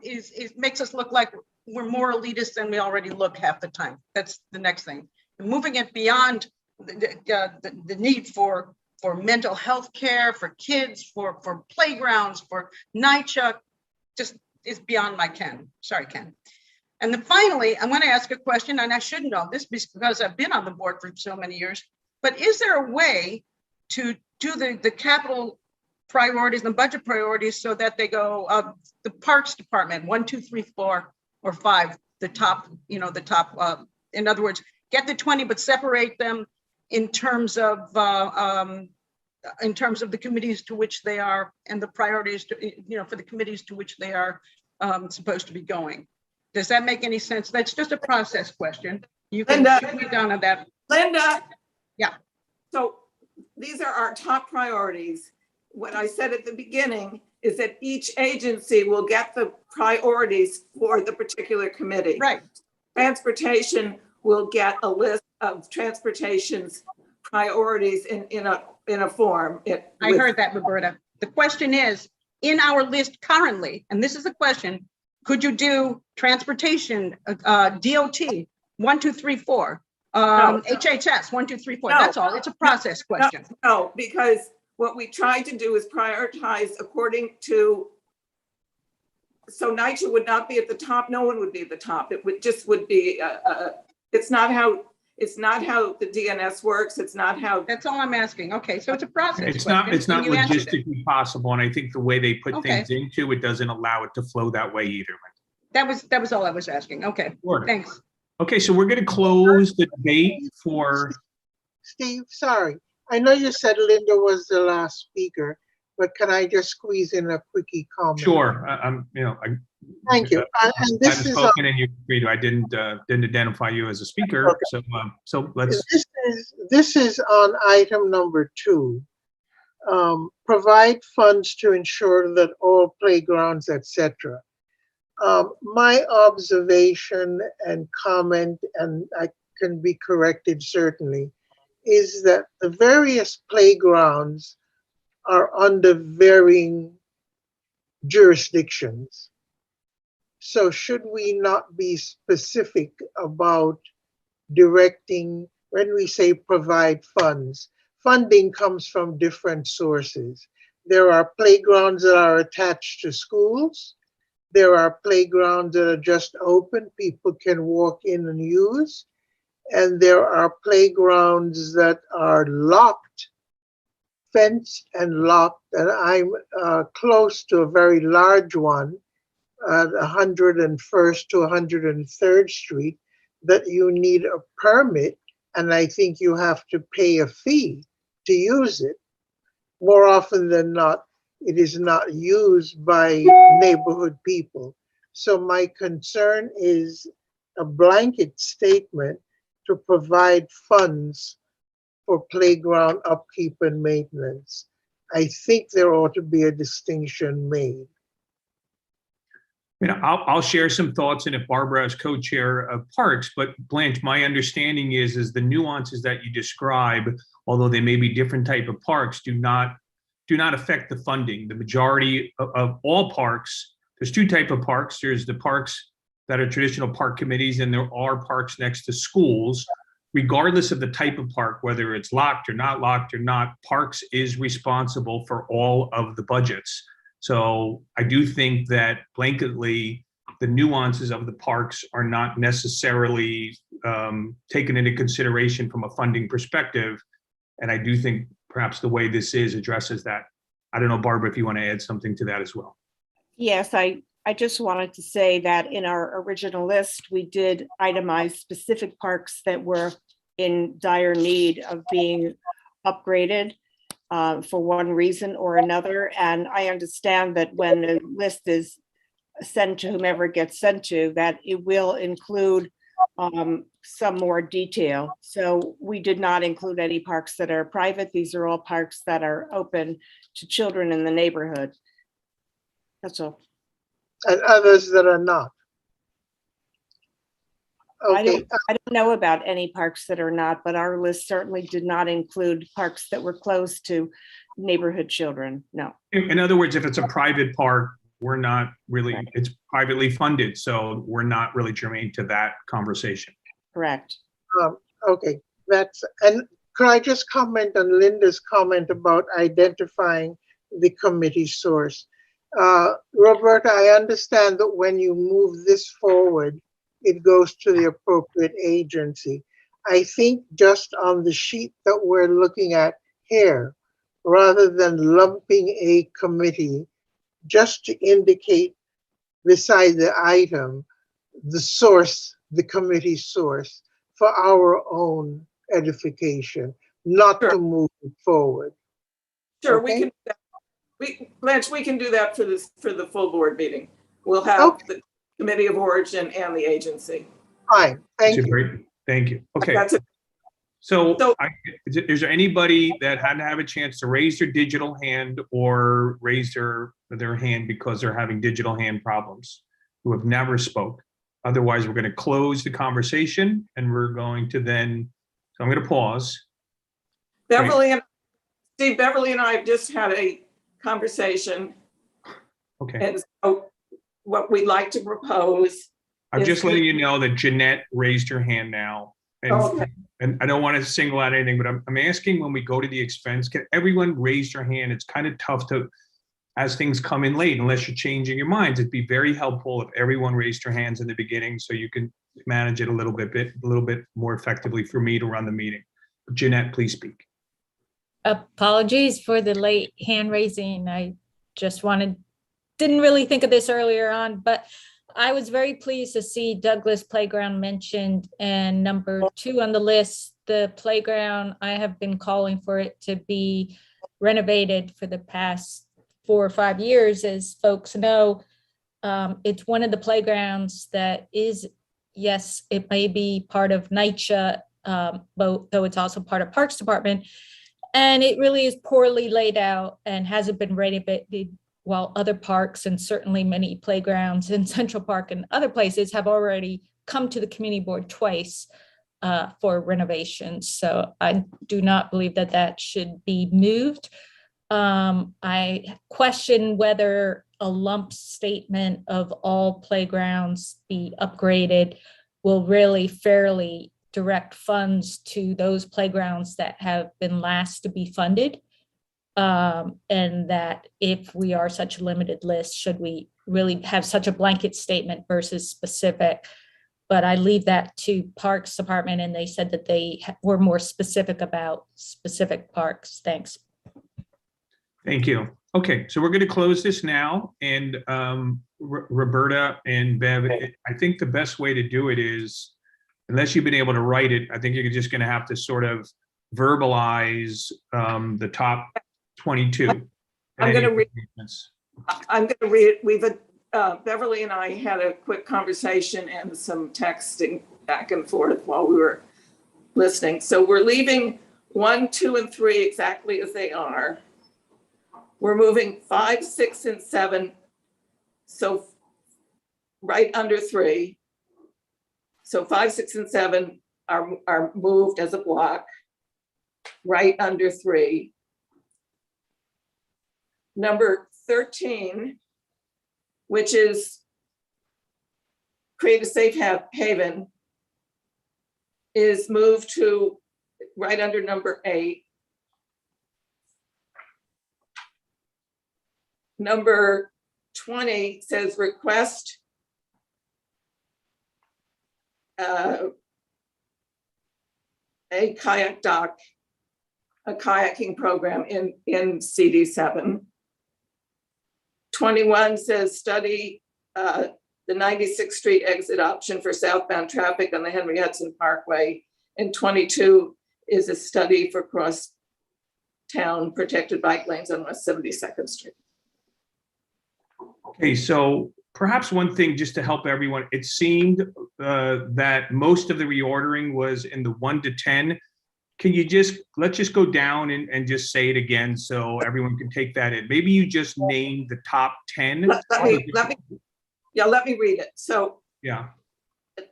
makes us look like we're more elitist than we already look half the time. That's the next thing. And moving it beyond the need for mental health care, for kids, for playgrounds, for NYCHA, just is beyond my ken. Sorry, Ken. And then finally, I'm going to ask a question, and I should know this because I've been on the board for so many years, but is there a way to do the capital priorities and the budget priorities so that they go, the Parks Department, 1, 2, 3, 4, or 5, the top, in other words, get the 20, but separate them in terms of the committees to which they are and the priorities for the committees to which they are supposed to be going. Does that make any sense? That's just a process question. You can shoot me down on that. Linda. Yeah. So these are our top priorities. What I said at the beginning is that each agency will get the priorities for the particular committee. Right. Transportation will get a list of transportation's priorities in a form. I heard that, Roberta. The question is, in our list currently, and this is the question, could you do transportation, DOT, 1, 2, 3, 4, HHS, 1, 2, 3, 4? No. That's all. It's a process question. No, because what we tried to do is prioritize according to so NYCHA would not be at the top, no one would be at the top. It would be, it's not how the DNS works. It's not how. That's all I'm asking. Okay, so it's a process It's not question, and you answered it. logistically possible, and I think the way they put Okay. things into it doesn't allow it to flow that way either. That was all I was asking. Okay, Sure. thanks. Okay, so we're going to close the debate for. Steve, sorry. I know you said Linda was the last speaker, but can I just squeeze in a quickie comment? Sure, Thank you. And this I've is spoken and you agreed. I didn't identify you as a speaker, Okay. so let's. This is on item number 2. Provide funds to ensure that all playgrounds, etc. My observation and comment, and I can be corrected certainly, is that the various playgrounds are under varying jurisdictions. So should we not be specific about directing, when we say provide funds, funding comes from different sources. There are playgrounds that are attached to schools. There are playgrounds that are just open, people can walk in and use. And there are playgrounds that are locked, fenced and locked. And I'm close to a very large one at 101st to 103rd Street that you need a permit. And I think you have to pay a fee to use it. More often than not, it is not used by neighborhood people. So my concern is a blanket statement to provide funds for playground upkeep and maintenance. I think there ought to be a distinction made. I'll share some thoughts, and if Barbara is co-chair of Parks, but Blanche, my understanding is the nuances that you describe, although they may be different type of parks, do not affect the funding. The majority of all parks, there's 2 types of parks. There's the parks that are traditional park committees, and there are parks next to schools. Regardless of the type of park, whether it's locked or not, Parks is responsible for all of the budgets. So I do think that blanketly, the nuances of the parks are not necessarily taken into consideration from a funding perspective. And I do think perhaps the way this is addresses that. I don't know, Barbara, if you want to add something to that as well. Yes, I just wanted to say that in our original list, we did itemize specific parks that were in dire need of being upgraded for one reason or another. And I understand that when the list is sent to whomever it gets sent to, that it will include some more detail. So we did not include any parks that are private. These are all parks that are open to children in the neighborhood. That's all. And others that are not. Okay. I don't know about any parks that are not, but our list certainly did not include parks that were close to neighborhood children. No. In other words, if it's a private park, we're not really, it's privately funded, so we're not really germane to that conversation. Correct. Okay, and could I just comment on Linda's comment about identifying the committee source? Roberta, I understand that when you move this forward, it goes to the appropriate agency. I think just on the sheet that we're looking at here, rather than lumping a committee, just to indicate beside the item, the source, the committee source, for our own edification, not to move it forward. Sure, Okay? we can do that. Blanche, we can do that for the full board meeting. We'll have the committee of origin and the agency. Fine, thank you. Great. Thank you. Okay. That's it. So is there anybody that had to have a chance to raise their digital hand or raise their hand because they're having digital hand problems who have never spoke? Otherwise, we're going to close the conversation and we're going to then, so I'm going to pause. Beverly and I have just had a conversation. Okay. And so what we'd like to propose. I'm just letting you know that Jeanette raised her hand now. And I don't want to single out anything, but I'm asking when we go to the expense, can everyone raise their hand? It's kind of tough to as things come in late, unless you're changing your minds. It'd be very helpful if everyone raised their hands in the beginning so you can manage it a little bit more effectively for me to run the meeting. Jeanette, please speak. Apologies for the late hand raising. I just didn't really think of this earlier on, but I was very pleased to see Douglas Playground mentioned, and number 2 on the list, the playground. I have been calling for it to be renovated for the past 4 or 5 years. As folks know, it's one of the playgrounds that is, yes, it may be part of NYCHA, though it's also part of Parks Department. And it really is poorly laid out and hasn't been renovated, while other parks and certainly many playgrounds in Central Park and other places have already come to the community board twice for renovations. So I do not believe that that should be moved. I question whether a lump statement of all playgrounds be upgraded will really fairly direct funds to those playgrounds that have been last to be funded. And that if we are such a limited list, should we really have such a blanket statement versus specific? But I leave that to Parks Department, and they said that they were more specific about specific parks. Thanks. Thank you. Okay, so we're going to close this now. And Roberta and Bev, I think the best way to do it is, unless you've been able to write it, I think you're just going to have to sort of verbalize the top 22. I'm going to read. I'm going to read. We've Beverly and I had a quick conversation and some texting back and forth while we were listening. So we're leaving 1, 2, and 3 exactly as they are. We're moving 5, 6, and 7. So right under 3. So 5, 6, and 7 are moved as a block, right under 3. Number 13, which is create a safe haven, is moved to right under number 8. Number 20 says request a kayak dock, a kayaking program in CD7. 21 says study the 96th Street exit option for southbound traffic on the Henry Hudson Parkway. And 22 is a study for cross-town protected bike lanes on West 72nd Street. Okay, so perhaps one thing just to help everyone, it seemed that most of the reordering was in the 1 to 10. Can you let's just go down and just say it again so everyone can take that in. Maybe you just name the top 10. Let me read it. So yeah,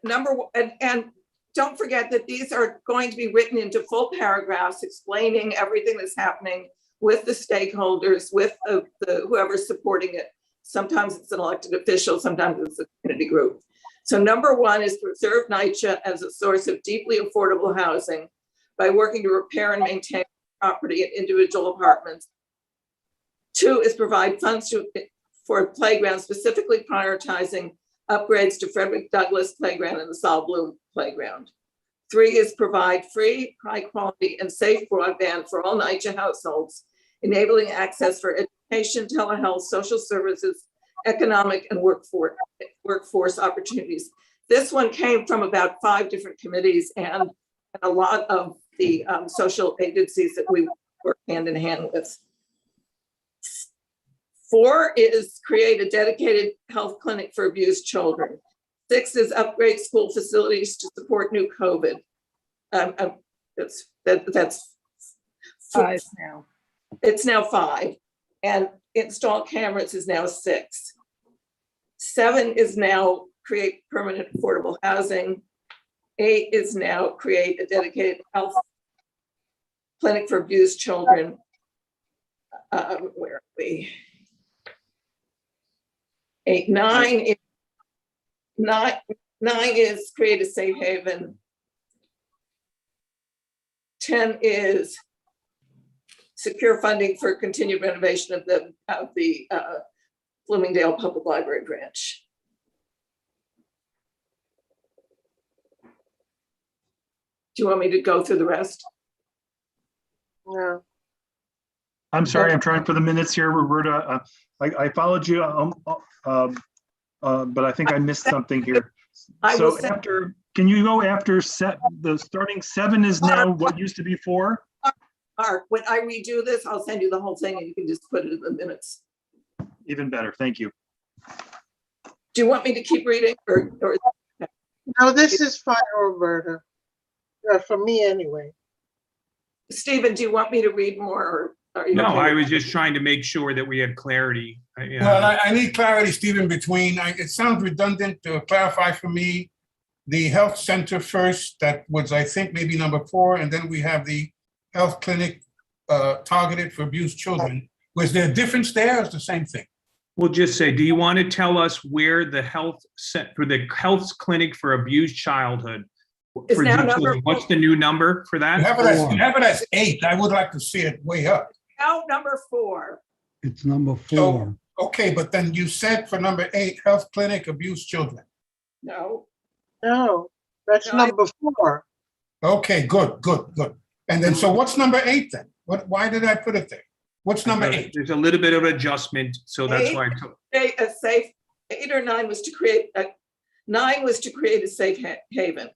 and don't forget that these are going to be written into full paragraphs explaining everything that's happening with the stakeholders, with the whoever's supporting it. Sometimes it's an elected official, sometimes it's a community group. So number 1 is preserve NYCHA as a source of deeply affordable housing by working to repair and maintain property in individual apartments. 2 is provide funds for playgrounds, specifically prioritizing upgrades to Frederick Douglass Playground and the Sol Bloom Playground. 3 is provide free, high quality, and safe broadband for all NYCHA households, enabling access for education, telehealth, social services, economic, and workforce opportunities. This one came from about 5 different committees and a lot of the social agencies that we work hand in hand with. 4 is create a dedicated health clinic for abused children. 6 is upgrade school facilities to support new COVID. That's 5 now. It's now 5, and install cameras is now 6. 7 is now create permanent affordable housing. 8 is now create a dedicated health clinic for abused children. Where are we? 8, 9 is create a safe haven. 10 is secure funding for continued renovation of the Bloomingdale Public Library branch. Do you want me to go through the rest? No. I'm sorry, I'm trying for the minutes here, Roberta. I followed you, but I think I missed something here. So after, can you go after the starting 7 is now what used to be 4? Mark, when I redo this, I'll send you the whole thing and you can just put it in the minutes. Even better, thank you. Do you want me to keep reading or? No, this is fine, Roberta. For me anyway. Stephen, do you want me to read more or are you? No, okay? I was just trying to make sure that we had clarity. Well, I need clarity, Stephen, between, it sounds redundant to clarify for me, the health center first, that was, I think, maybe number 4, and then we have the health clinic targeted for abused children. Was there a difference there or is the same thing? We'll just say, do you want to tell us where the health clinic for abused childhood? Is For now abused number children, what's the new number for that? You have it as 8. I would like to see it way up. Now number 4. It's number 4. So, okay, but then you said for number 8, health clinic, abused children. No. No, that's number 4. Okay, good. And then, so what's number 8 then? Why did I put it there? What's number 8? There's a little bit of adjustment, so that's 8, why I took. A safe, 8 or 9 was to create, 9 was to create a safe haven.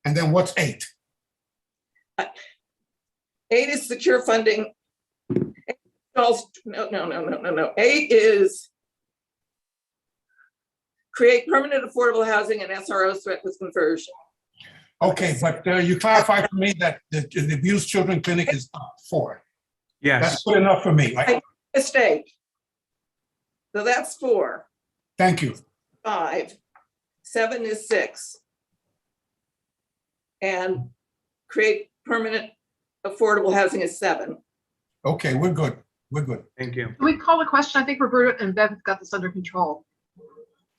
And then what's 8? 8 is secure funding. No. 8 is create permanent affordable housing and SRO threatless conversion. Okay, but you clarified for me that the abused children clinic is 4. Yes. That's good enough for me. Mistake. So that's 4. Thank you. 5. 7 is 6. And create permanent affordable housing is 7. Okay, we're good. Thank you. Can we call a question? I think Roberta and Bev got this under control.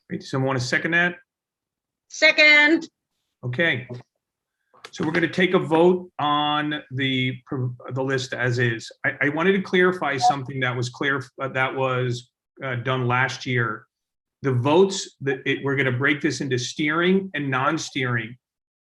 Wait, someone want to second that? Second. Okay. So we're going to take a vote on the list as is. I wanted to clarify something that was done last year. The votes we're going to break this into steering and non-steering.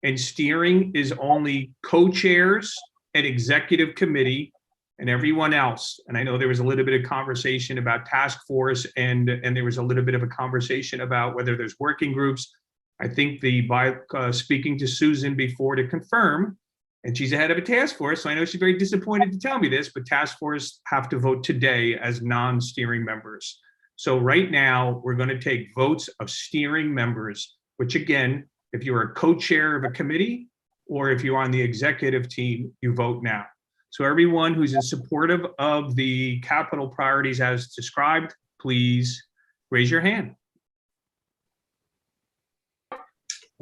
And steering is only co-chairs and executive committee and everyone else. And I know there was a little bit of conversation about task force and there was a little bit of a conversation about whether there's working groups. I think by speaking to Susan before to confirm, and she's the head of a task force, so I know she's very disappointed to tell me this, but task force have to vote today as non-steering members. So right now, we're going to take votes of steering members, which again, if you're a co-chair of a committee or if you're on the executive team, you vote now. So everyone who's in support of the capital priorities as described, please raise your hand.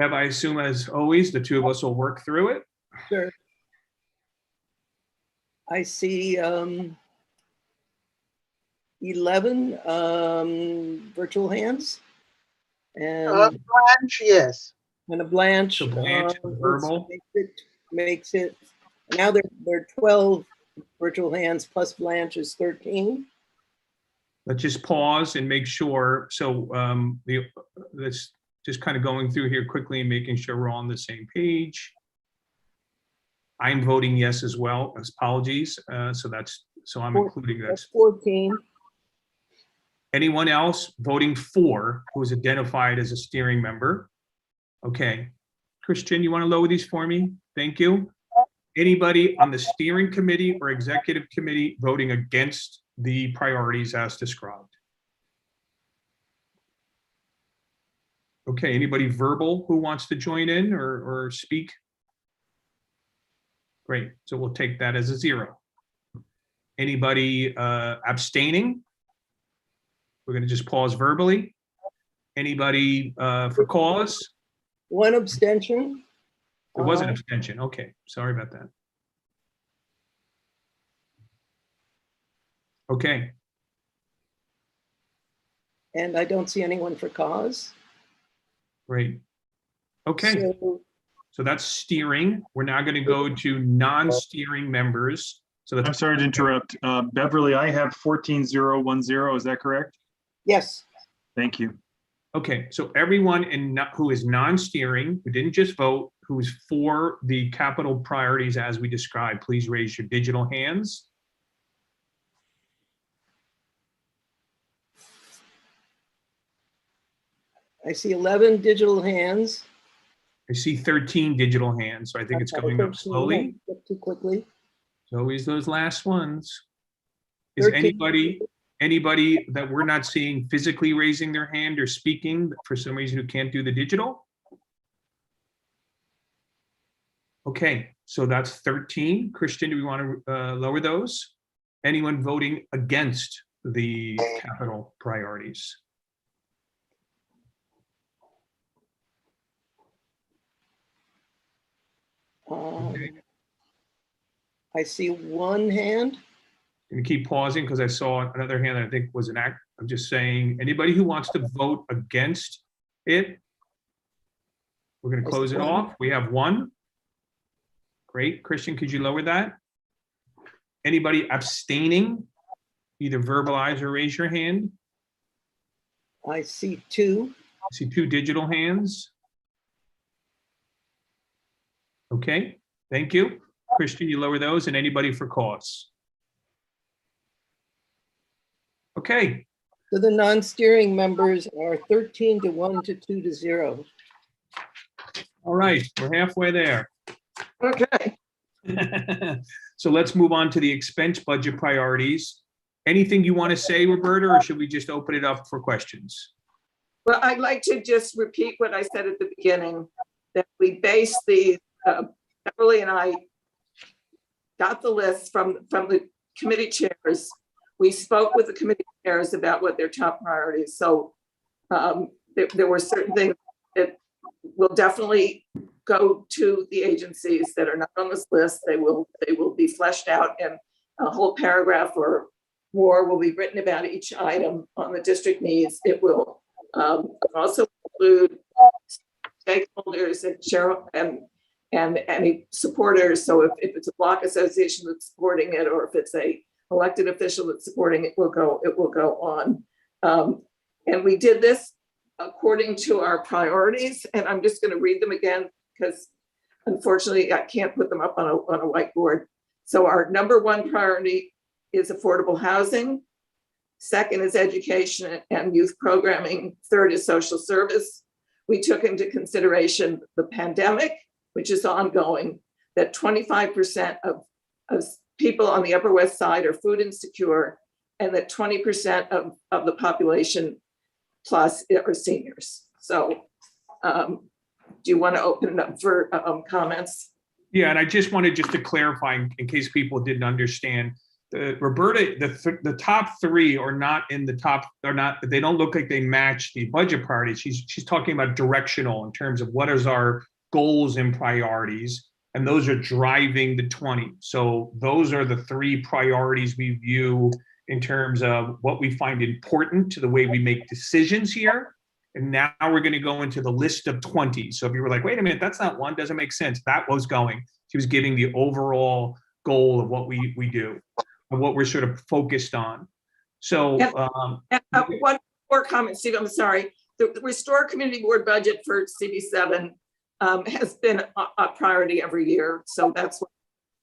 Have I assume, as always, the two of us will work through it? Sure. I see 11 virtual hands. And Blanche, yes. And a Blanche. So Blanche, verbal. Makes it, now there are 12 virtual hands plus Blanche is 13. Let's just pause and make sure. So let's just kind of going through here quickly and making sure we're all on the same page. I'm voting yes as well. Apologies. So I'm including that. That's 14. Anyone else voting for who is identified as a steering member? Okay. Christian, you want to lower these for me? Thank you. Anybody on the steering committee or executive committee voting against the priorities as described? Okay, anybody verbal who wants to join in or speak? Great, so we'll take that as a 0. Anybody abstaining? We're gonna just pause verbally. Anybody for cause? 1 abstention. It was an abstention, okay, sorry about that. Okay. And I don't see anyone for cause. Great. Okay. So that's steering. We're now going to go to non-steering members. So that's I'm sorry to interrupt. Beverly, I have 14010. Is that correct? Yes. Thank you. okay. So everyone who is non-steering, who didn't just vote, who's for the capital priorities as we described, please raise your digital hands. I see 11 digital hands. I see 13 digital hands, so I think it's going up slowly. Too quickly. It's always those last ones. Is 13. anybody that we're not seeing physically raising their hand or speaking for some reason who can't do the digital? Okay, so that's 13. Christian, do we want to lower those? Anyone voting against the capital priorities? I see one hand. I'm gonna keep pausing because I saw another hand that I think was an act. I'm just saying, anybody who wants to vote against it, we're gonna close it off. We have one. Great. Christian, could you lower that? Anybody abstaining? Either verbalize or raise your hand. I see two. I see two digital hands. Okay, thank you. Christian, you lower those, and anybody for cause. Okay. So the non-steering members are 13 to 1 to 2 to 0. All right, we're halfway there. Okay. So let's move on to the expense budget priorities. Anything you want to say, Roberta, or should we just open it up for questions? Well, I'd like to just repeat what I said at the beginning, that we base the, Beverly and I got the list from the committee chairs. We spoke with the committee chairs about what their top priorities. So there were certain things that will definitely go to the agencies that are not on this list. They will be fleshed out, and a whole paragraph or more will be written about each item on the district needs. It will also include stakeholders and any supporters. So if it's a block association that's supporting it, or if it's a elected official that's supporting it, will go on. And we did this according to our priorities, and I'm just going to read them again because unfortunately I can't put them up on a whiteboard. So our number one priority is affordable housing. Second is education and youth programming. Third is social service. We took into consideration the pandemic, which is ongoing, that 25% of people on the Upper West Side are food insecure, and that 20% of the population plus are seniors. So do you want to open it up for comments? Yeah, and I just wanted to clarify in case people didn't understand. Roberta, the top three are not in the top, they don't look like they match the budget priorities. She's talking about directional in terms of what is our goals and priorities, and those are driving the 20. So those are the three priorities we view in terms of what we find important to the way we make decisions here. And now we're going to go into the list of 20. So if you were like, wait a minute, that's not one, doesn't make sense. That was going. She was giving the overall goal of what we do, of what we're sort of focused on. So one more comment, Steve, I'm sorry. The Restore Community Board budget for CB7 has been a priority every year. So that's what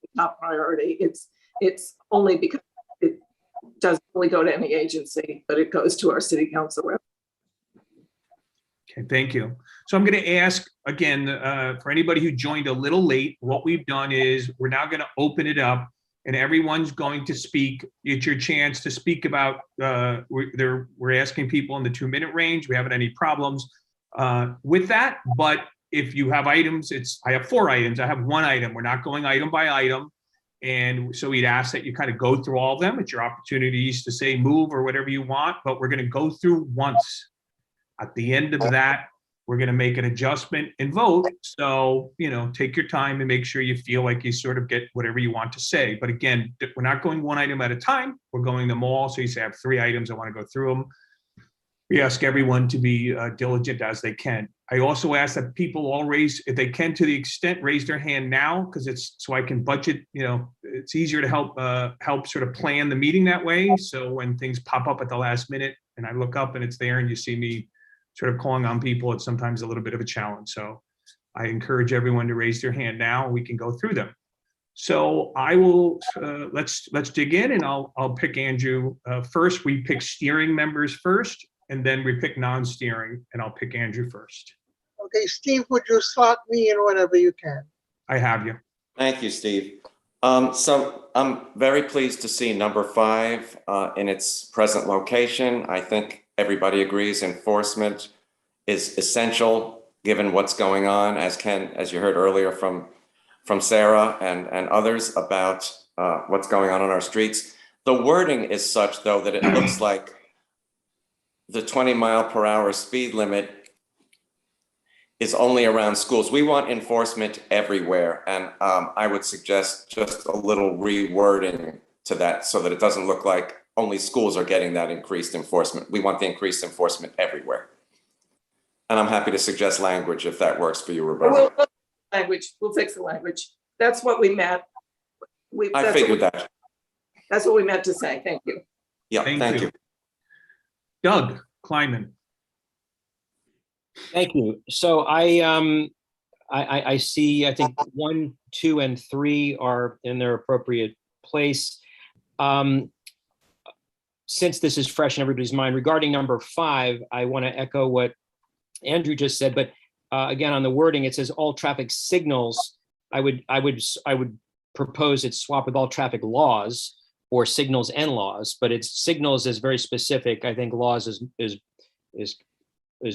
the top priority. It's only because it doesn't really go to any agency, but it goes to our city council rep. Okay, thank you. So I'm going to ask again, for anybody who joined a little late, what we've done is we're now going to open it up and everyone's going to speak. It's your chance to speak about, we're asking people in the 2-minute range. We haven't any problems with that, but if you have items, I have 4 items. I have 1 item. We're not going item by item. And so we'd ask that you kind of go through all of them. It's your opportunities to say move or whatever you want, but we're going to go through once. At the end of that, we're going to make an adjustment and vote. So, take your time and make sure you feel like you sort of get whatever you want to say. But again, we're not going 1 item at a time. We're going them all. So you say I have 3 items. I want to go through them. We ask everyone to be diligent as they can. I also ask that people all raise, if they can, to the extent, raise their hand now, because it's so I can budget. It's easier to help sort of plan the meeting that way. So when things pop up at the last minute and I look up and it's there and you see me sort of calling on people, it's sometimes a little bit of a challenge. So I encourage everyone to raise their hand now. We can go through them. So I will, let's dig in, and I'll pick Andrew first. We pick steering members first, and then we pick non-steering, and I'll pick Andrew first. Okay, Steve, would you slot me in whenever you can? I have you. Thank you, Steve. So I'm very pleased to see number 5 in its present location. I think everybody agrees enforcement is essential given what's going on, as you heard earlier from Sarah and others about what's going on our streets. The wording is such, though, that it looks like the 20-mile-per-hour speed limit is only around schools. We want enforcement everywhere, and I would suggest just a little rewording to that so that it doesn't look like only schools are getting that increased enforcement. We want the increased enforcement everywhere. And I'm happy to suggest language if that works for you, Roberta. We'll fix the language. That's what we meant. I figured that. That's what we meant to say. Thank you. Yeah, thank you. Doug Kleinman. Thank you. So I see, I think 1, 2, and 3 are in their appropriate place. Since this is fresh in everybody's mind, regarding number 5, I want to echo what Andrew just said, but again, on the wording, it says all traffic signals. I would propose it swap with all traffic laws or signals and laws, but it's signals is very specific. I think laws is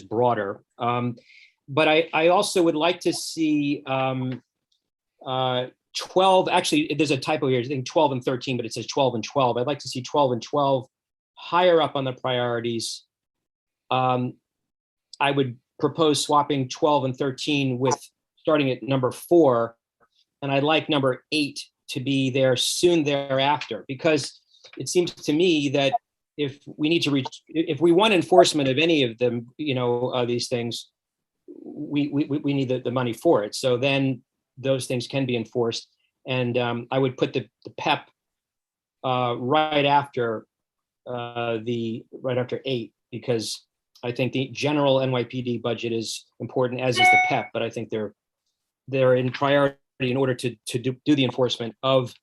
broader. But I also would like to see 12, actually, there's a typo here, I think 12 and 13, but it says 12 and 12. I'd like to see 12 and 12 higher up on the priorities. I would propose swapping 12 and 13 with starting at number 4. And I'd like number 8 to be there soon thereafter, because it seems to me that if we want enforcement of any of them, these things, we need the money for it. So then those things can be enforced. And I would put the PEP right after 8, because I think the general NYPD budget is important, as is the PEP, but I think they're in priority in order to do the enforcement of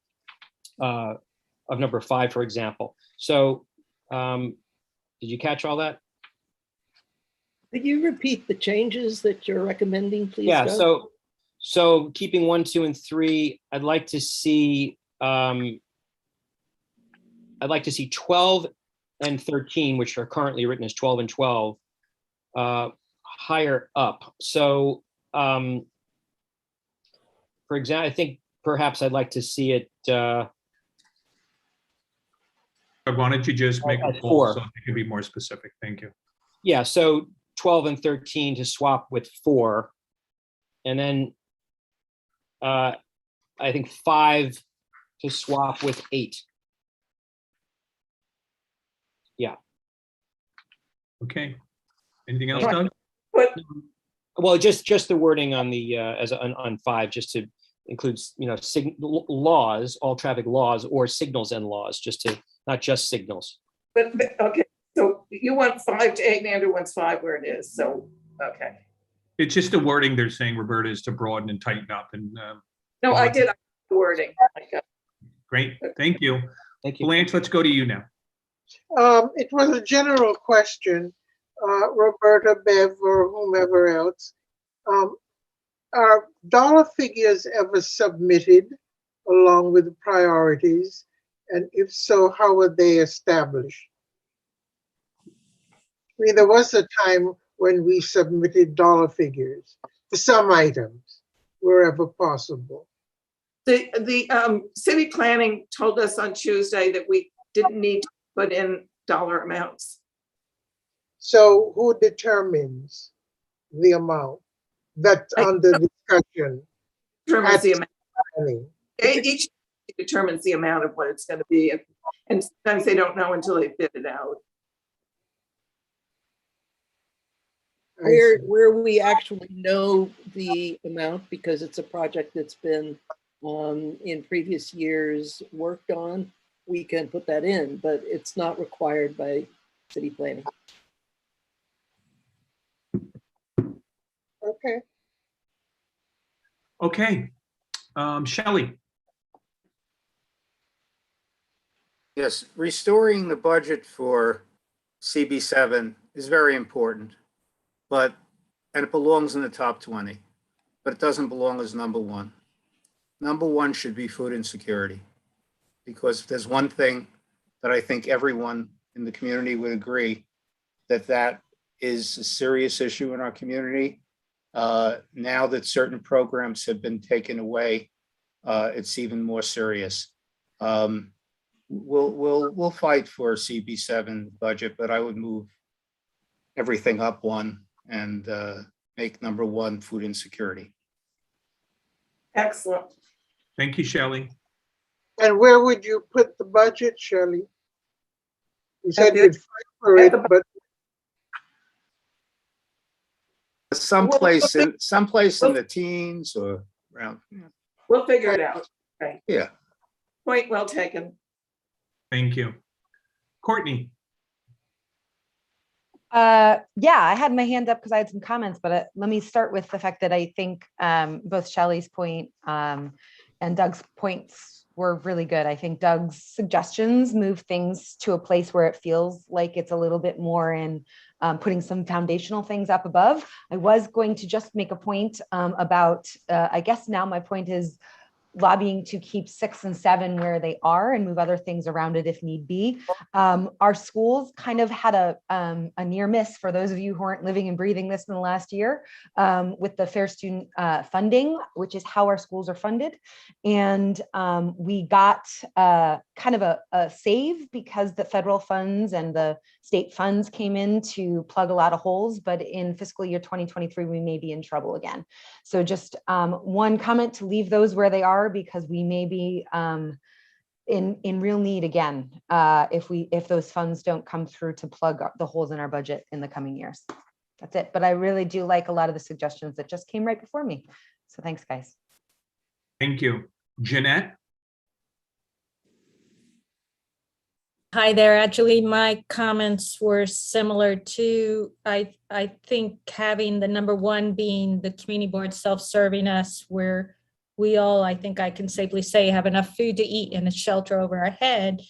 number 5, for example. So did you catch all that? Could you repeat the changes that you're recommending, please? Yeah, Doug? so keeping 1, 2, and 3, I'd like to see 12 and 13, which are currently written as 12 and 12, higher up. So for example, I think perhaps I'd like to see it. Why don't you just make a poll 4. so it can be more specific? Thank you. Yeah, so 12 and 13 to swap with 4. And then I think 5 to swap with 8. Yeah. Okay. Anything else, Doug? Well, just the wording on the on 5, just to include laws, all traffic laws, or signals and laws, just to not just signals. But okay, so you want 5 to 8, and Andrew wants 5 where it is. So okay. It's just the wording they're saying, Roberta, is to broaden and tighten up. And no, I did the wording. Great, thank you. Thank you. Blanche, let's go to you now. It was a general question, Roberta, Bev, or whomever else. Are dollar figures ever submitted along with the priorities? And if so, how were they established? I mean, there was a time when we submitted dollar figures for some items wherever possible. The city planning told us on Tuesday that we didn't need to put in dollar amounts. So who determines the amount that's under discussion? Determines the amount. Each determines the amount of what it's going to be, and sometimes they don't know until they bid it out. where we actually know the amount, because it's a project that's been in previous years worked on, we can put that in, but it's not required by city planning. Okay. Okay. Shelley. Yes, restoring the budget for CB7 is very important, and it belongs in the top 20, but it doesn't belong as number one. Number one should be food insecurity, because if there's one thing that I think everyone in the community would agree, that is a serious issue in our community. Now that certain programs have been taken away, it's even more serious. We'll fight for a CB7 budget, but I would move everything up one and make number one food insecurity. Excellent. Thank you, Shelley. And where would you put the budget, Shelley? You said you'd fight for it, but Someplace in the teens or around. We'll figure it out. Okay. Yeah. Point well taken. Thank you. Courtney. Yeah, I had my hand up because I had some comments, but let me start with the fact that I think both Shelley's point and Doug's points were really good. I think Doug's suggestions move things to a place where it feels like it's a little bit more in putting some foundational things up above. I was going to just make a point about, I guess now my point is lobbying to keep 6 and 7 where they are and move other things around it if need be. Our schools kind of had a near miss, for those of you who aren't living and breathing this in the last year, with the Fair Student funding, which is how our schools are funded. And we got kind of a save because the federal funds and the state funds came in to plug a lot of holes, but in fiscal year 2023, we may be in trouble again. So just one comment to leave those where they are, because we may be in real need again if those funds don't come through to plug the holes in our budget in the coming years. That's it. But I really do like a lot of the suggestions that just came right before me. So thanks, guys. Thank you. Jeanette. Hi there. Actually, my comments were similar to, I think having the number one being the community board self-servingness, where we all, I think I can safely say, have enough food to eat and a shelter over our head,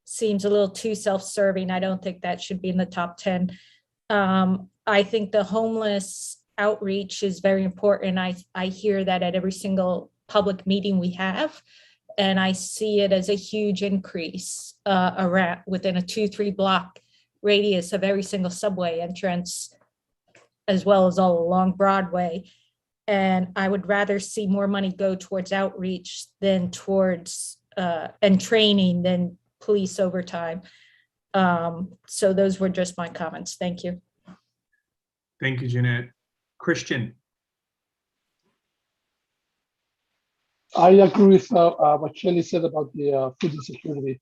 seems a little too self-serving. I don't think that should be in the top 10. I think the homeless outreach is very important. I hear that at every single public meeting we have. And I see it as a huge increase around within a 2-3 block radius of every single subway entrance, as well as all along Broadway. And I would rather see more money go towards outreach than towards and training than police overtime. So those were just my comments. Thank you. Thank you, Jeanette. Christian. I agree with what Shelley said about the food insecurity.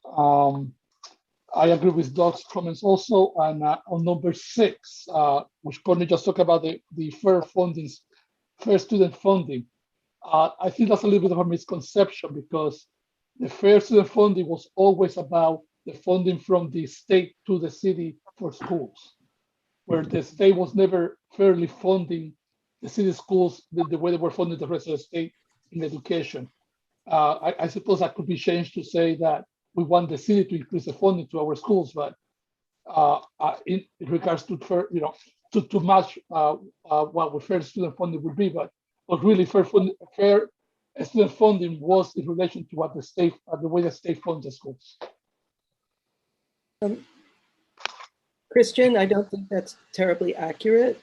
I agree with Doug's comments also. And on number 6, which Courtney just talked about, the fair student funding. I think that's a little bit of a misconception, because the fair student funding was always about the funding from the state to the city for schools, where the state was never fairly funding the city schools the way they were funding the rest of the state in education. I suppose that could be changed to say that we want the city to increase the funding to our schools, but in regards to to match what fair student funding would be, but really fair student funding was in relation to what the way the state funds the schools. Christian, I don't think that's terribly accurate.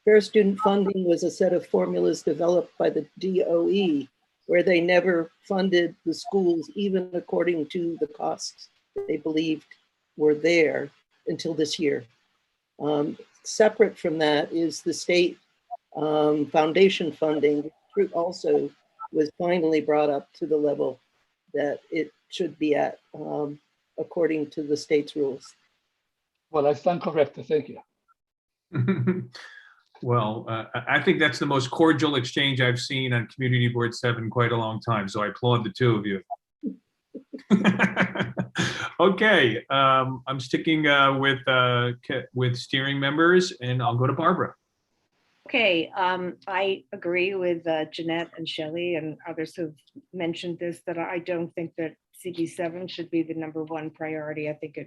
Fair student funding was a set of formulas developed by the DOE, where they never funded the schools, even according to the costs they believed were there until this year. Separate from that is the state foundation funding, which also was finally brought up to the level that it should be at according to the state's rules. Well, I stand corrected. Thank you. Well, I think that's the most cordial exchange I've seen on Community Board 7 in quite a long time, so I applaud the two of you. Okay, I'm sticking with steering members, and I'll go to Barbara. Okay, I agree with Jeanette and Shelley and others who've mentioned this, that I don't think that CB7 should be the #1 priority. I think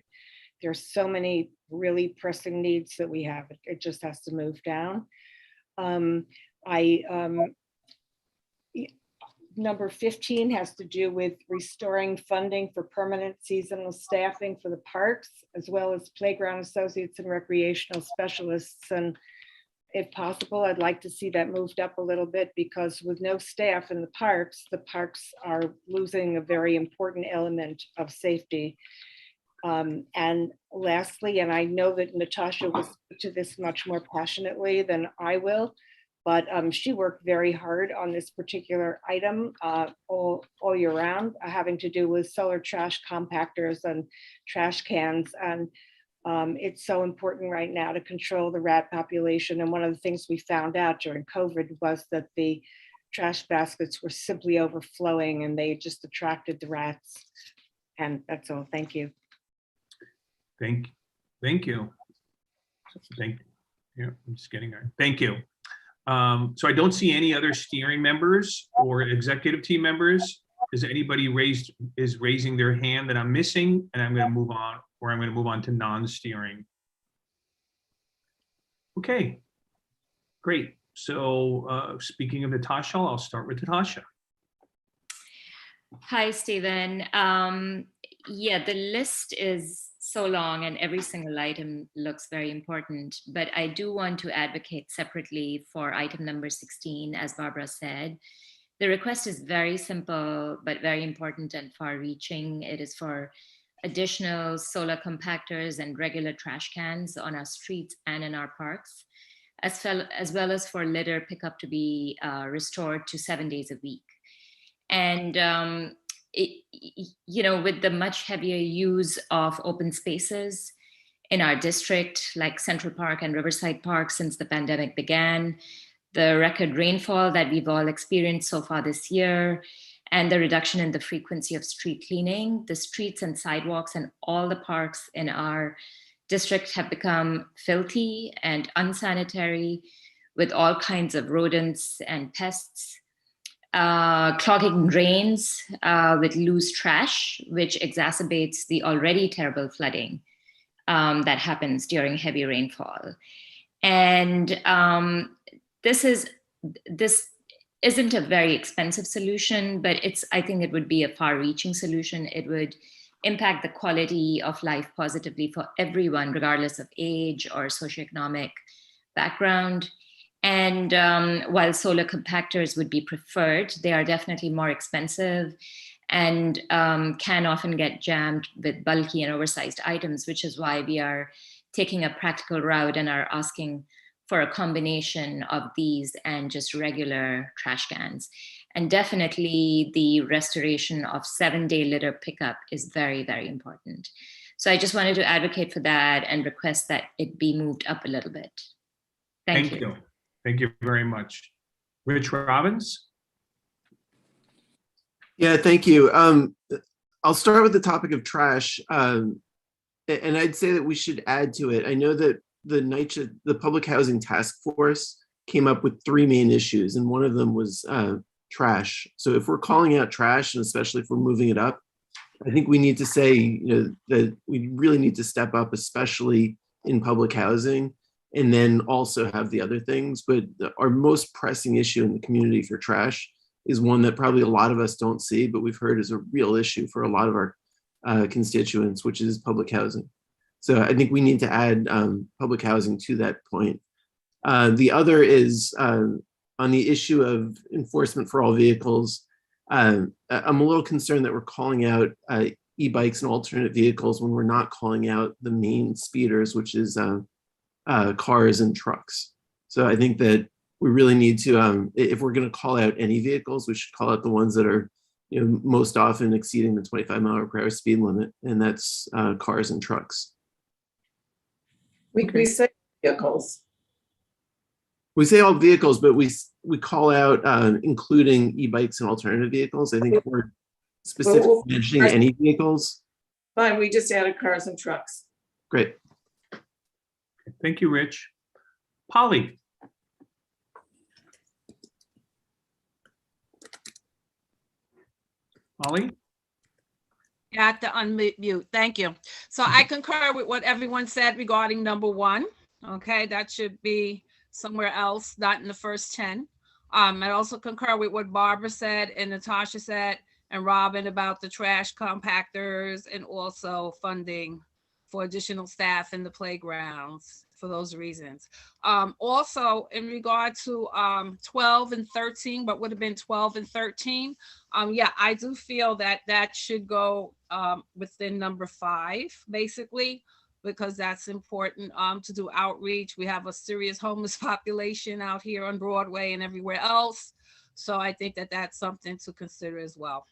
there's so many really pressing needs that we have. It just has to move down. Number 15 has to do with restoring funding for permanent seasonal staffing for the parks, as well as playground associates and recreational specialists. And if possible, I'd like to see that moved up a little bit, because with no staff in the parks are losing a very important element of safety. And lastly, and I know that Natasha will speak to this much more passionately than I will, but she worked very hard on this particular item all year round, having to do with solar trash compactors and trash cans. And it's so important right now to control the rat population. And one of the things we found out during COVID was that the trash baskets were simply overflowing, and they just attracted the rats. And that's all. Thank you. Thank you. Yeah, I'm just getting there. Thank you. So I don't see any other steering members or executive team members. Is anybody raising their hand that I'm missing? And I'm going to move on, or I'm going to move on to non-steering. Okay, great. So speaking of Natasha, I'll start with Natasha. Hi, Stephen. Yeah, the list is so long and every single item looks very important, but I do want to advocate separately for item number 16, as Barbara said. The request is very simple, but very important and far-reaching. It is for additional solar compactors and regular trash cans on our streets and in our parks, as well as for litter pickup to be restored to 7 days a week. And with the much heavier use of open spaces in our district, like Central Park and Riverside Park since the pandemic began, the record rainfall that we've all experienced so far this year, and the reduction in the frequency of street cleaning, the streets and sidewalks and all the parks in our district have become filthy and unsanitary, with all kinds of rodents and pests, clogging drains with loose trash, which exacerbates the already terrible flooding that happens during heavy rainfall. And this isn't a very expensive solution, but I think it would be a far-reaching solution. It would impact the quality of life positively for everyone, regardless of age or socioeconomic background. And while solar compactors would be preferred, they are definitely more expensive and can often get jammed with bulky and oversized items, which is why we are taking a practical route and are asking for a combination of these and just regular trash cans. And definitely the restoration of 7-day litter pickup is very, very important. So I just wanted to advocate for that and request that it be moved up a little bit. Thank you. Thank you very much. Rich Robbins? Yeah, thank you. I'll start with the topic of trash. And I'd say that we should add to it. I know that the Public Housing Task Force came up with 3 main issues, and one of them was trash. So if we're calling out trash, and especially if we're moving it up, I think we need to say, that we really need to step up, especially in public housing, and then also have the other things. But our most pressing issue in the community for trash is one that probably a lot of us don't see, but we've heard is a real issue for a lot of our constituents, which is public housing. So I think we need to add public housing to that point. The other is on the issue of enforcement for all vehicles. I'm a little concerned that we're calling out e-bikes and alternate vehicles when we're not calling out the main speeders, which is cars and trucks. So I think that we really need to, if we're going to call out any vehicles, we should call out the ones that are, most often exceeding the 25-mile-per-hour speed limit, and that's cars and trucks. We say vehicles. We say all vehicles, but we call out including e-bikes and alternative vehicles. I think we're specifically mentioning any vehicles. Fine, we just added cars and trucks. Great. Thank you, Rich. Polly. Polly? You have to unmute. Thank you. So I concur with what everyone said regarding number 1. Okay, that should be somewhere else, not in the first 10. I also concur with what Barbara said and Natasha said and Robin about the trash compactors and also funding for additional staff in the playgrounds for those reasons. Also in regard to 12 and 13, what would have been 12 and 13, yeah, I do feel that that should go within number 5, basically, because that's important to do outreach. We have a serious homeless population out here on Broadway and everywhere else. So I think that that's something to consider as well.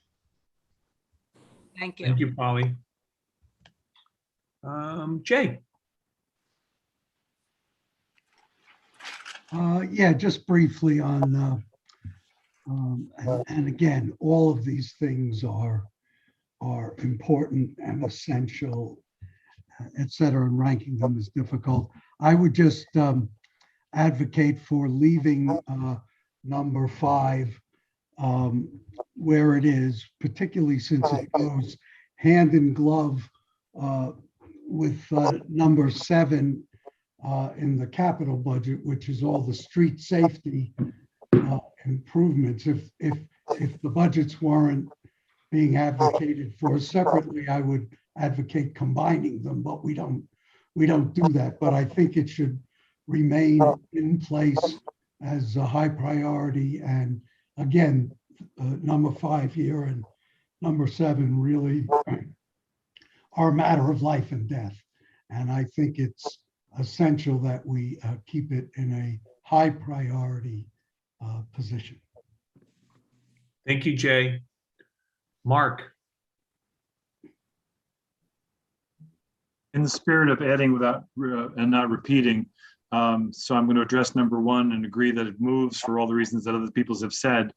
Thank you. Thank you, Polly. Jay. Yeah, just briefly on, and again, all of these things are important and essential, et cetera, and ranking them is difficult. I would just advocate for leaving number 5 where it is, particularly since it goes hand in glove with number 7 in the capital budget, which is all the street safety improvements. If the budgets weren't being advocated for separately, I would advocate combining them, but we don't do that. But I think it should remain in place as a high priority. And again, number 5 here and number 7 really are a matter of life and death. And I think it's essential that we keep it in a high priority position. Thank you, Jay. Mark. In the spirit of adding without and not repeating, so I'm going to address number 1 and agree that it moves for all the reasons that other people have said.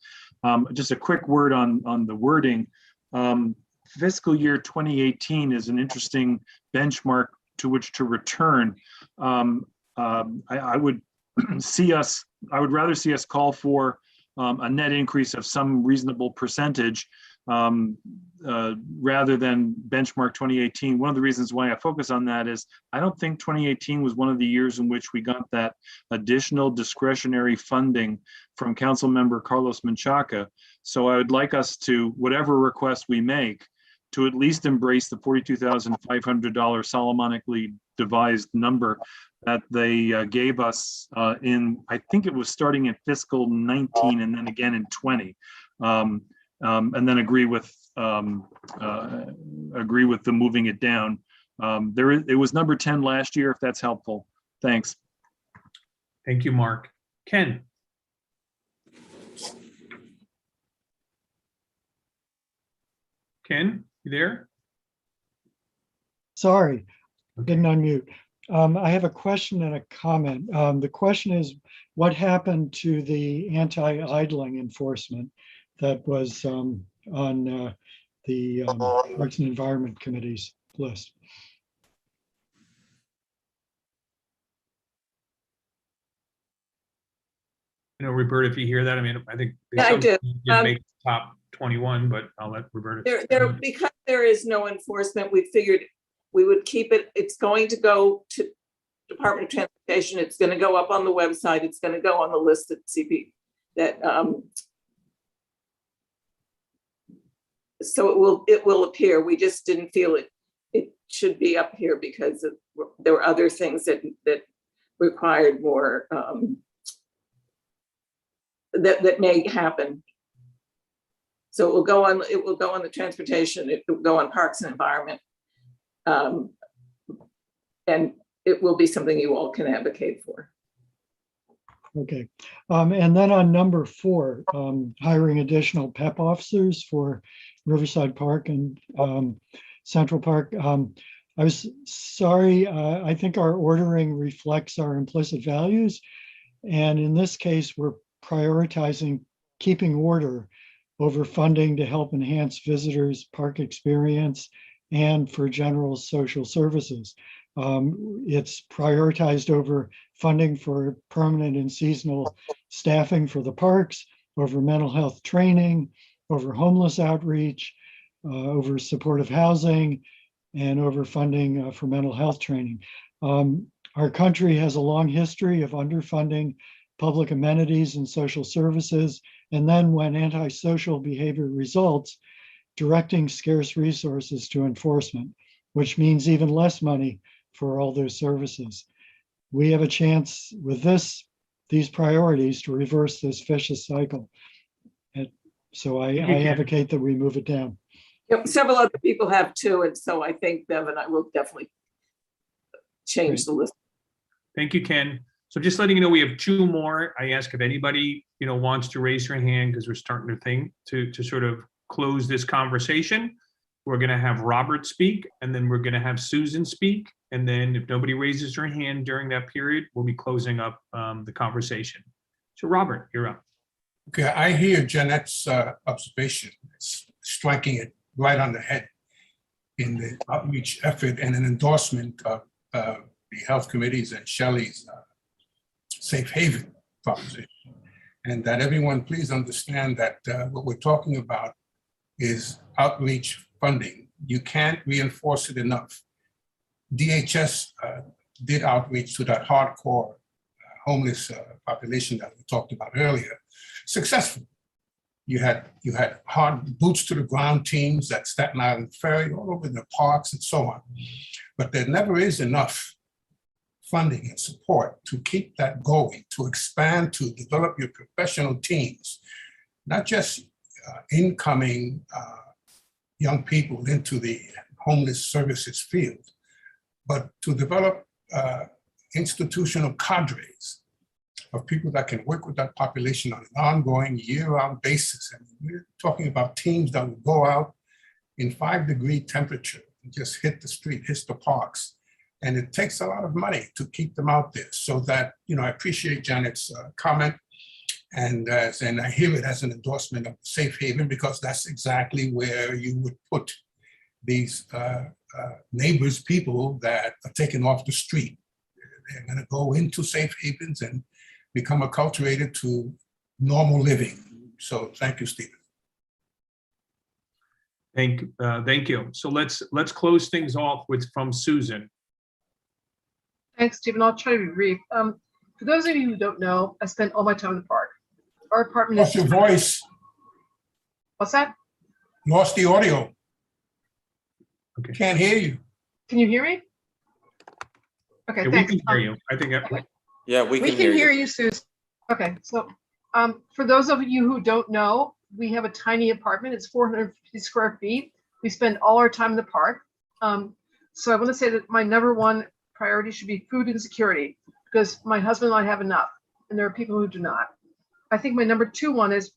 Just a quick word on the wording. Fiscal year 2018 is an interesting benchmark to which to return. I would rather see us call for a net increase of some reasonable percentage rather than benchmark 2018. One of the reasons why I focus on that is I don't think 2018 was one of the years in which we got that additional discretionary funding from Council Member Carlos Menchaca. So I would like us to, whatever request we make, to at least embrace the $42,500 Solomonically devised number that they gave us in, I think it was starting in fiscal 19 and then again in 20. And then agree with the moving it down. It was number 10 last year, if that's helpful. Thanks. Thank you, Mark. Ken. Ken, you there? Sorry, didn't unmute. I have a question and a comment. The question is, what happened to the anti-idling enforcement that was on the Parks and Environment Committee's list? You know, Roberta, if you hear that, I mean, I think Yeah, I did. Make top 21, but I'll let Roberta. Because there is no enforcement, we figured we would keep it. It's going to go to Department of Transportation. It's going to go up on the website. It's going to go on the list at CP. So it will appear. We just didn't feel it should be up here because there were other things that required more that may happen. So it will go on the transportation. It will go on Parks and Environment, and it will be something you all can advocate for. Okay, and then on number 4, hiring additional PEP officers for Riverside Park and Central Park. I was sorry, I think our ordering reflects our implicit values. And in this case, we're prioritizing keeping order over funding to help enhance visitors' park experience and for general social services. It's prioritized over funding for permanent and seasonal staffing for the parks, over mental health training, over homeless outreach, over supportive housing, and over funding for mental health training. Our country has a long history of underfunding public amenities and social services, and then when antisocial behavior results, directing scarce resources to enforcement, which means even less money for all those services. We have a chance with these priorities to reverse this vicious cycle. And so I advocate that we move it down. Yep, several other people have too, and so I think Bev and I will definitely change the list. Thank you, Ken. So just letting you know, we have two more. I ask if anybody, wants to raise their hand because we're starting to sort of close this conversation. We're going to have Robert speak, and then we're going to have Susan speak. And then if nobody raises their hand during that period, we'll be closing up the conversation. So Robert, you're up. Okay, I hear Jeanette's observation. It's striking it right on the head in the outreach effort and an endorsement of the health committees and Shelley's safe haven proposition. And that everyone please understand that what we're talking about is outreach funding. You can't reinforce it enough. DHS did outreach to that hardcore homeless population that we talked about earlier, successful. You had hard boots to the ground teams at Staten Island Ferry, all over the parks and so on. But there never is enough funding and support to keep that going, to expand, to develop your professional teams, not just incoming young people into the homeless services field, but to develop institutional cadres of people that can work with that population on an ongoing year-round basis. And we're talking about teams that will go out in 5-degree temperature and just hit the street, hit the parks. And it takes a lot of money to keep them out there. So that, I appreciate Janet's comment. And I hear it as an endorsement of safe haven, because that's exactly where you would put these neighbors, people that are taken off the street. They're going to go into safe havens and become acculturated to normal living. So thank you, Stephen. Thank you. So let's close things off from Susan. Thanks, Stephen. I'll try to be brief. For those of you who don't know, I spend all my time in the park. Our apartment Lost your voice. What's that? Lost the audio. Okay. Can't hear you. Can you hear me? Okay, Yeah, thanks. we can hear you. I think Yeah, we can hear you, Susan. Okay, so for those of you who don't know, we have a tiny apartment. It's 450 square feet. We spend all our time in the park. So I want to say that my number one priority should be food insecurity, because my husband and I have enough, and there are people who do not. I think my number two one is,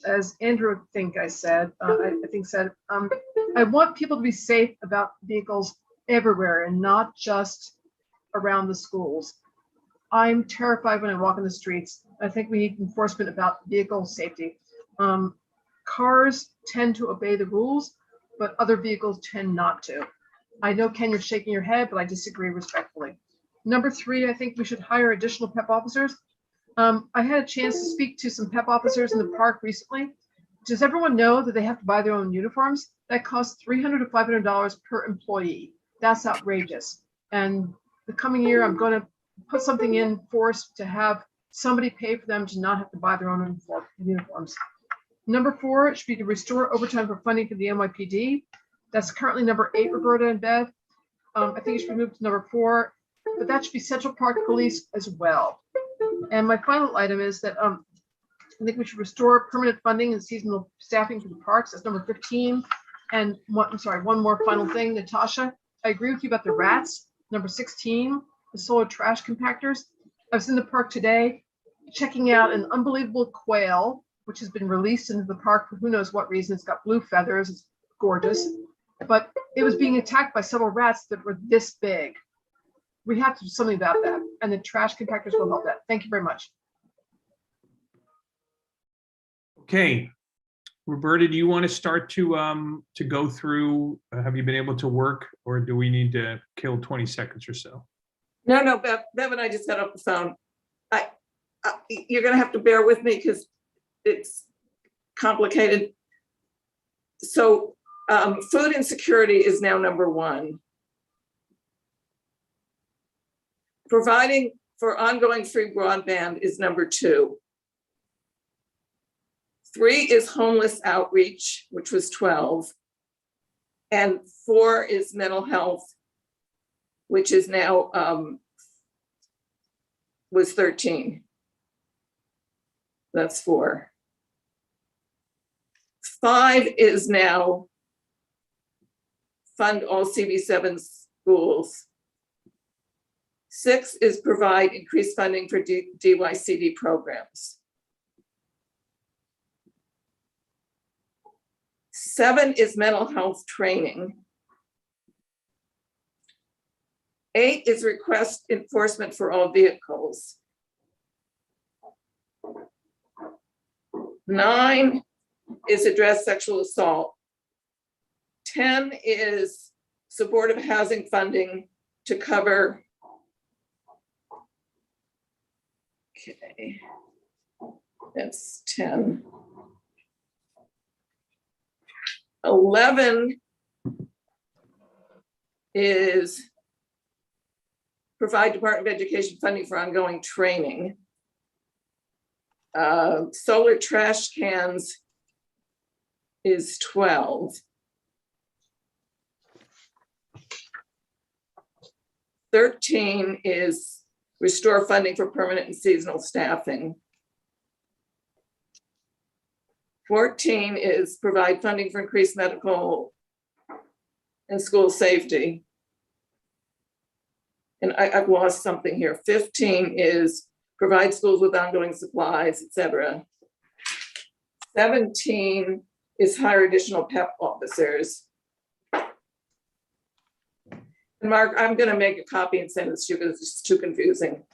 as Andrew said, I want people to be safe about vehicles everywhere and not just around the schools. I'm terrified when I walk in the streets. I think we need enforcement about vehicle safety. Cars tend to obey the rules, but other vehicles tend not to. I know, Ken, you're shaking your head, but I disagree respectfully. Number three, I think we should hire additional PEP officers. I had a chance to speak to some PEP officers in the park recently. Does everyone know that they have to buy their own uniforms? That costs $300 to $500 per employee. That's outrageous. And the coming year, I'm going to put something in force to have somebody pay for them to not have to buy their own uniforms. Number four, it should be to restore overtime for funding for the NYPD. That's currently number 8, Roberta and Bev. I think it should be moved to number 4, but that should be Central Park Police as well. And my final item is that I think we should restore permanent funding and seasonal staffing for the parks. That's number 15. And one more final thing, Natasha, I agree with you about the rats. Number 16, the solar trash compactors. I was in the park today checking out an unbelievable quail, which has been released into the park for who knows what reason. It's got blue feathers, it's gorgeous, but it was being attacked by several rats that were this big. we have to do something about that. And the trash compactors will help that. Thank you very much. Okay. Roberta, do you want to start to go through, have you been able to work, or do we need to kill 20 seconds or so? No, Bev and I just got off the phone. You're gonna have to bear with me because it's complicated. So food insecurity is now number 1. Providing for ongoing free broadband is number 2. 3 is homeless outreach, which was 12. And 4 is mental health, which is now was 13. That's 4. 5 is now fund all CV7 schools. 6 is provide increased funding for DYCD programs. 7 is mental health training. 8 is request enforcement for all vehicles. 9 is address sexual assault. 10 is supportive housing funding to cover. Okay, that's 10. 11 is provide Department of Education funding for ongoing training. Solar trash cans is 12. 13 is restore funding for permanent and seasonal staffing. 14 is provide funding for increased medical and school safety. And I've lost something here. 15 is provide schools with ongoing supplies, etc. 17 is hire additional PEP officers. And Mark, I'm going to make a copy and send this to you because it's too confusing.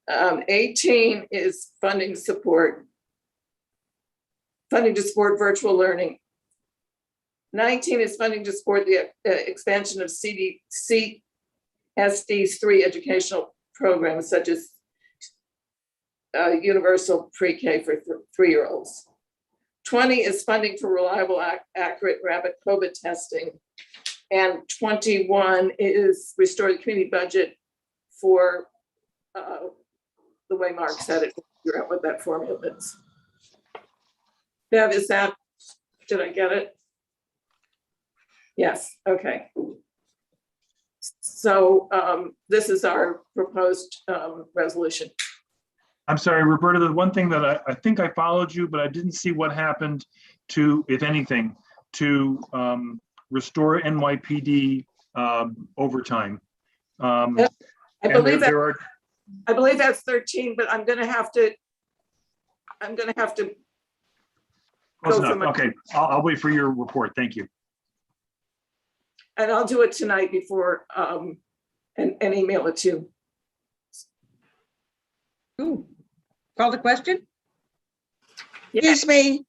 18 is funding to support virtual learning. 19 is funding to support the expansion of CSD's 3 educational programs, such as universal pre-K for 3-year-olds. 20 is funding for reliable, accurate, rapid COVID testing. And 21 is restore the community budget for the way Mark said it, figure out what that formula is. Bev, is that, did I get it? Yes, okay. So this is our proposed resolution. I'm sorry, Roberta, the one thing that I think I followed you, but I didn't see what happened to, if anything, to restore NYPD overtime. I believe that's 13, but I'm gonna have to Close enough. Okay, I'll wait for your report. Thank you. And I'll do it tonight before and email it to you. Ooh. Call the question? Excuse me.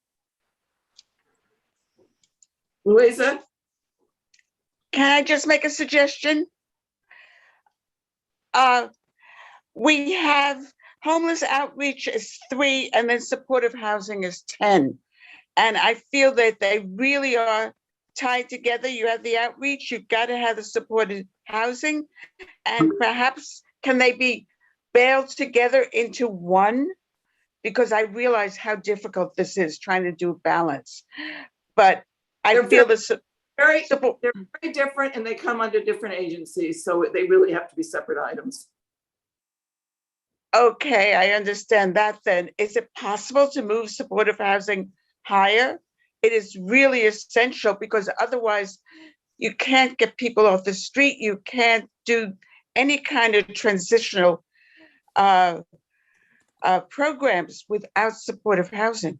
Louisa? Can I just make a suggestion? We have homeless outreach is 3 and then supportive housing is 10. And I feel that they really are tied together. You have the outreach, you've got to have the supportive housing, and perhaps can they be bailed together into one? Because I realize how difficult this is trying to do balance. But I feel this they're very different and they come under different agencies. So they really have to be separate items. Okay, I understand that then. Is it possible to move supportive housing higher? It is really essential because otherwise you can't get people off the street. You can't do any kind of transitional programs without supportive housing.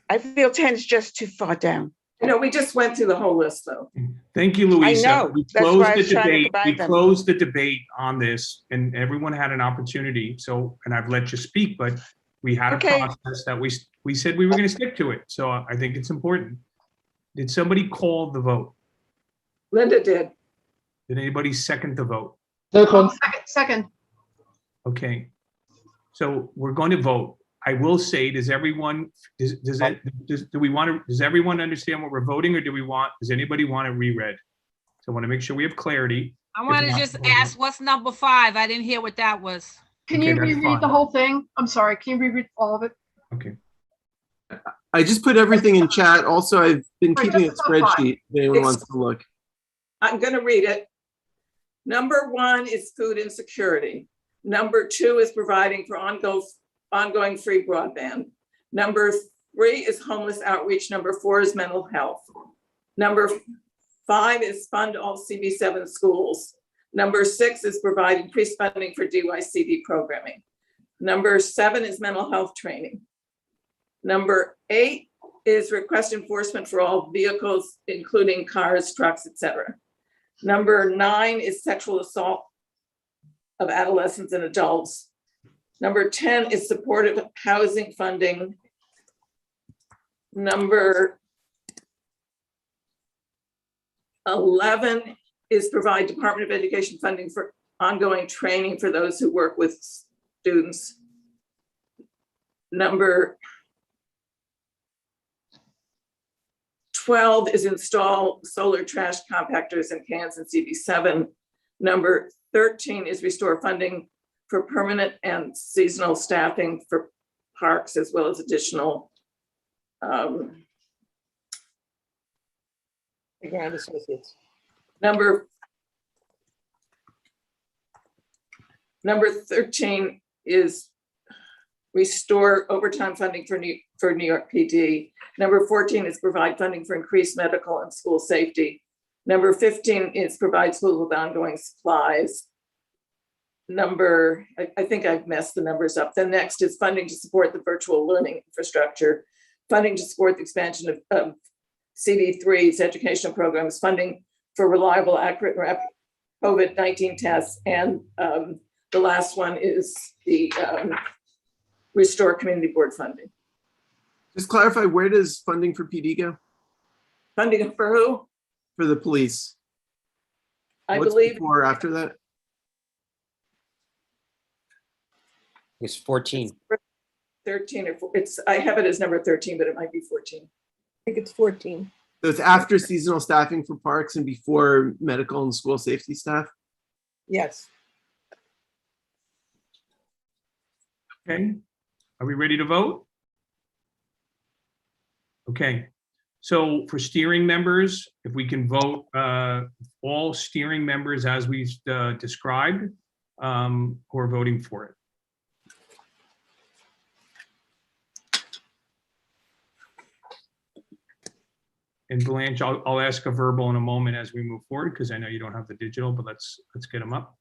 I feel 10 is just too far down. You know, we just went through the whole list though. Thank you, Louisa. know. We That's closed why I the was trying to debate. combine We them. closed the debate on this, and everyone had an opportunity. So, and I've let you speak, but we had a Okay. process that we said we were going to stick to it. So I think it's important. Did somebody call the vote? Linda did. Did anybody second the vote? Second. Okay. So we're going to vote. I will say, does everyone understand what we're voting, or does anybody want it reread? So I want to make sure we have clarity. I want to just ask, what's number 5? I didn't hear what that was. Can Okay, you that's reread fine. the whole thing? I'm sorry. Can you reread all of it? Okay. I just put everything in chat. Also, I've been Right, keeping a just the top five. spreadsheet if anyone wants to look. I'm going to read it. Number 1 is food insecurity. Number 2 is providing for ongoing free broadband. Number 3 is homeless outreach. Number 4 is mental health. Number 5 is fund all CB7 schools. Number 6 is provide increased funding for DYCD programming. Number 7 is mental health training. Number 8 is request enforcement for all vehicles, including cars, trucks, etc. Number 9 is sexual assault of adolescents and adults. Number 10 is supportive housing funding. Number 11 is provide Department of Education funding for ongoing training for those who work with students. Number 12 is install solar trash compactors and cans in CB7. Number 13 is restore funding for permanent and seasonal staffing for parks, as well as additional Playground associates. Number 13 is restore overtime funding for New York PD. Number 14 is provide funding for increased medical and school safety. Number 15 is provide schools with ongoing supplies. I think I've messed the numbers up. The next is funding to support the virtual learning infrastructure, funding to support the expansion of CD3's educational programs, funding for reliable, accurate, and rapid COVID-19 tests, and the last one is the restore community board funding. Just clarify, where does funding for PD go? Funding for who? For the police. I What's believe before or after that? It's 14. 13 or I have it as number 13, but it might be 14. I think it's 14. So it's after seasonal staffing for parks and before medical and school safety staff? Yes. Okay. Are we ready to vote? Okay. So for steering members, if we can vote all steering members as we've described, who are voting for it. And Blanche, I'll ask a verbal in a moment as we move forward, because I know you don't have the digital, but let's get them up.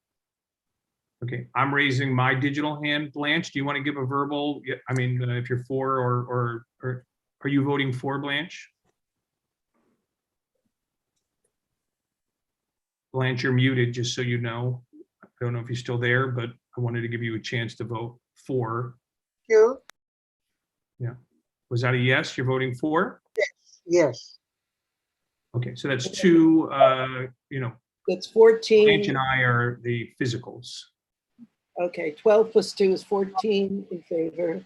Okay, I'm raising my digital hand. Blanche, do you want to give a verbal? I mean, if you're for or are you voting for, Blanche? Blanche, you're muted, just so you know. I don't know if you're still there, but I wanted to give you a chance to vote for. You? Yeah. Was that a yes? You're voting for? Yes. Yes. Okay, so that's two, That's 14. Blanche and I are the physicals. Okay, 12 plus 2 is 14 in favor.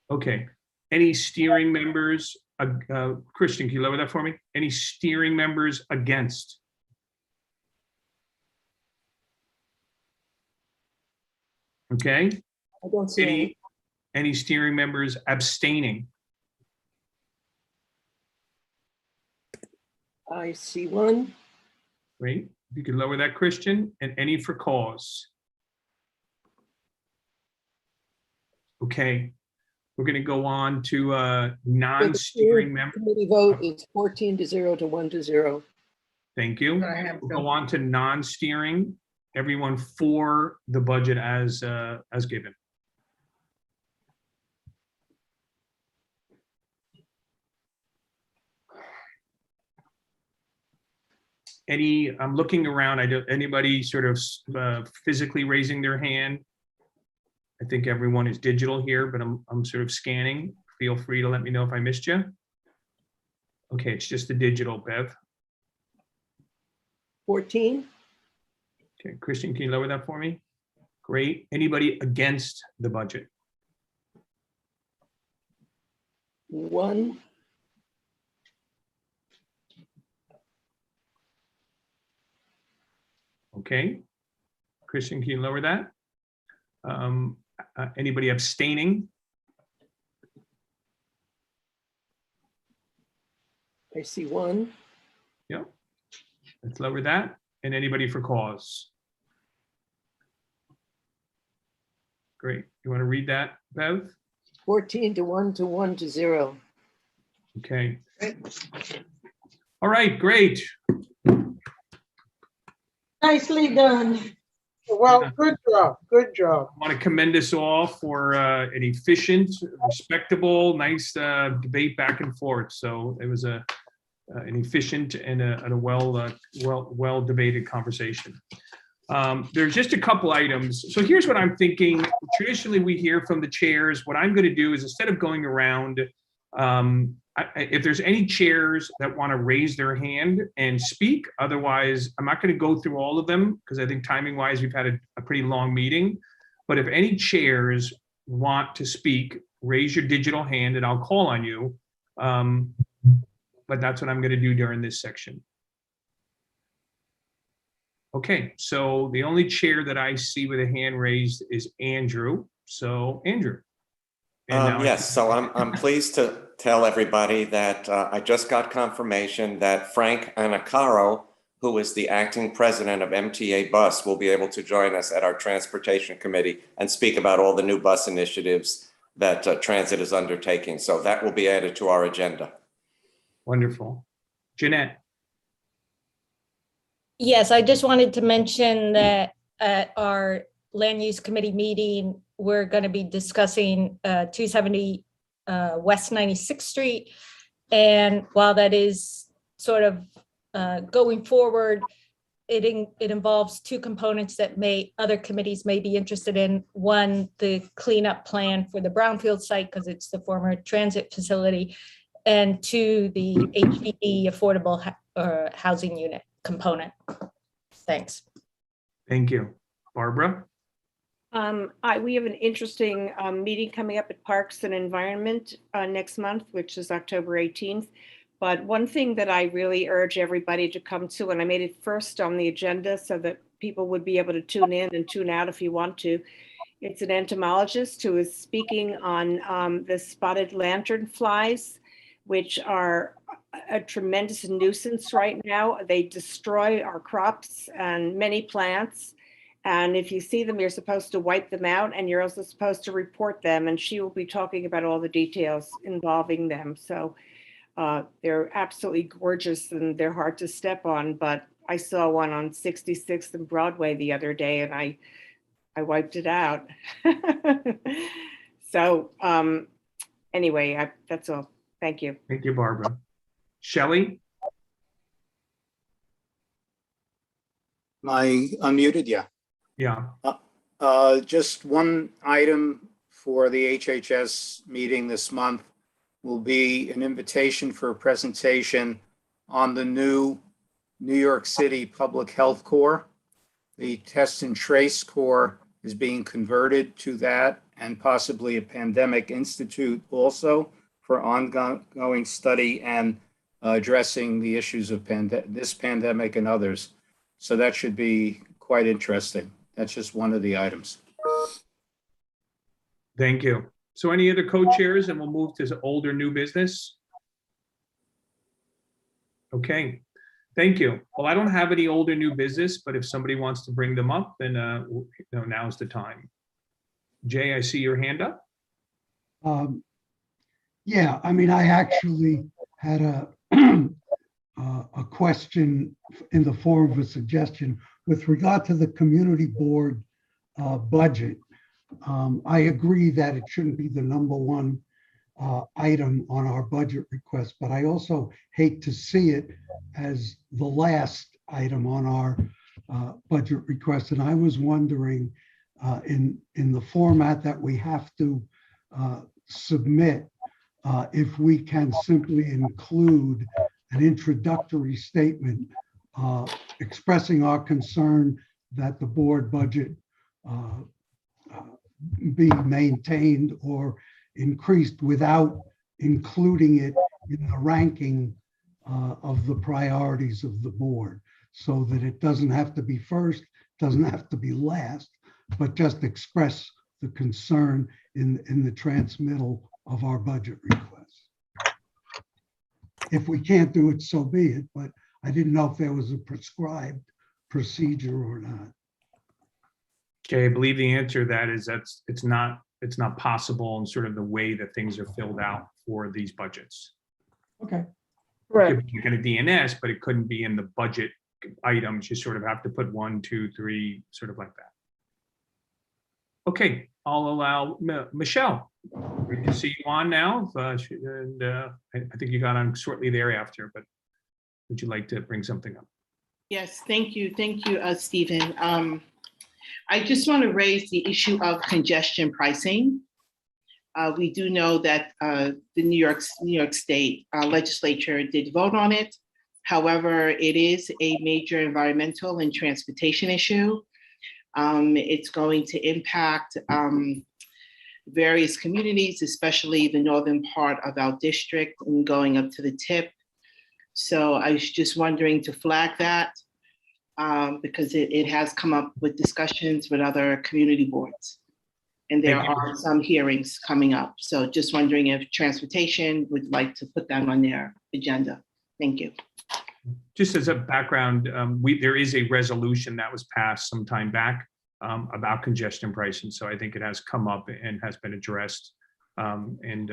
Okay, any steering members, Christian, can you lower that for me? Any steering members against? Okay. I don't see any steering members abstaining? I see one. Great. If you could lower that, Christian, and any for cause. Okay. We're going to go on to non-steering member. Committee vote is 14-0 to 1-0. Thank you. We'll go on to non-steering. Everyone for the budget as given. I'm looking around. Anybody sort of physically raising their hand? I think everyone is digital here, but I'm sort of scanning. Feel free to let me know if I missed you. Okay, it's just the digital, Bev. 14. Okay, Christian, can you lower that for me? Great. Anybody against the budget? 1. Okay. Christian, can you lower that? Anybody abstaining? I see 1. Yep. Let's lower that. And anybody for cause? Great. You want to read that, Bev? 14 to 1 to 1 to 0. Okay. All right, great. Nicely done. Well, good job. Good job. I want to commend us all for an efficient, respectable, nice debate back and forth. So it was an efficient and a well debated conversation. There's just a couple items. So here's what I'm thinking. Traditionally, we hear from the chairs. What I'm going to do is, instead of going around, if there's any chairs that want to raise their hand and speak, otherwise, I'm not going to go through all of them because I think timing wise, we've had a pretty long meeting. But if any chairs want to speak, raise your digital hand and I'll call on you. But that's what I'm going to do during this section. Okay, so the only chair that I see with a hand raised is Andrew. So Andrew. Yes, so I'm pleased to tell everybody that I just got confirmation that Frank Anacaro, who is the acting president of MTA Bus, will be able to join us at our transportation committee and speak about all the new bus initiatives that transit is undertaking. So that will be added to our agenda. Wonderful. Jeanette. Yes, I just wanted to mention that at our land use committee meeting, we're going to be discussing 270 West 96th Street. And while that is sort of going forward, it involves two components that other committees may be interested in. One, the cleanup plan for the brownfield site, because it's the former transit facility. And two, the HPD affordable housing unit component. Thanks. Thank you. Barbara? We have an interesting meeting coming up at Parks and Environment next month, which is October 18th. But one thing that I really urge everybody to come to, and I made it first on the agenda so that people would be able to tune in and tune out if you want to. It's an entomologist who is speaking on the spotted lanternflies, which are a tremendous nuisance right now. They destroy our crops and many plants. And if you see them, you're supposed to wipe them out, and you're also supposed to report them. And she will be talking about all the details involving them. So they're absolutely gorgeous and they're hard to step on. But I saw one on 66th and Broadway the other day, and I wiped it out. So anyway, that's all. Thank you. Thank you, Barbara. Shelley? Am I unmuted? Yeah. Yeah. Just one item for the HHS meeting this month will be an invitation for a presentation on the new New York City Public Health Corps. The Test and Trace Corps is being converted to that, and possibly a pandemic institute also for ongoing study and addressing the issues of this pandemic and others. So that should be quite interesting. That's just one of the items. Thank you. So any other co-chairs, and we'll move to old or new business? Okay, thank you. Well, I don't have any old or new business, but if somebody wants to bring them up, then now's the time. Jay, I see your hand up. Yeah, I mean, I actually had a question in the form of a suggestion with regard to the community board budget. I agree that it shouldn't be the #1 item on our budget request, but I also hate to see it as the last item on our budget request. And I was wondering in the format that we have to submit, if we can simply include an introductory statement expressing our concern that the board budget be maintained or increased without including it in the ranking of the priorities of the board, so that it doesn't have to be first, doesn't have to be last, but just express the concern in the transmittal of our budget request. If we can't do it, so be it, but I didn't know if there was a prescribed procedure or not. Okay, I believe the answer to that is it's not possible in sort of the way that things are filled out for these budgets. Okay. Right. You get a DNS, but it couldn't be in the budget items. You sort of have to put 1, 2, 3, sort of like that. Okay, I'll allow Michelle. Great to see you on now. I think you got on shortly thereafter, but would you like to bring something up? Yes, thank you, Stephen. I just want to raise the issue of congestion pricing. We do know that the New York State legislature did vote on it. However, it is a major environmental and transportation issue. It's going to impact various communities, especially the northern part of our district and going up to the tip. So I was just wondering to flag that because it has come up with discussions with other community boards. And there are some hearings coming up. So just wondering if transportation would like to put that on their agenda. Thank you. Just as a background, there is a resolution that was passed some time back about congestion pricing. So I think it has come up and has been addressed. And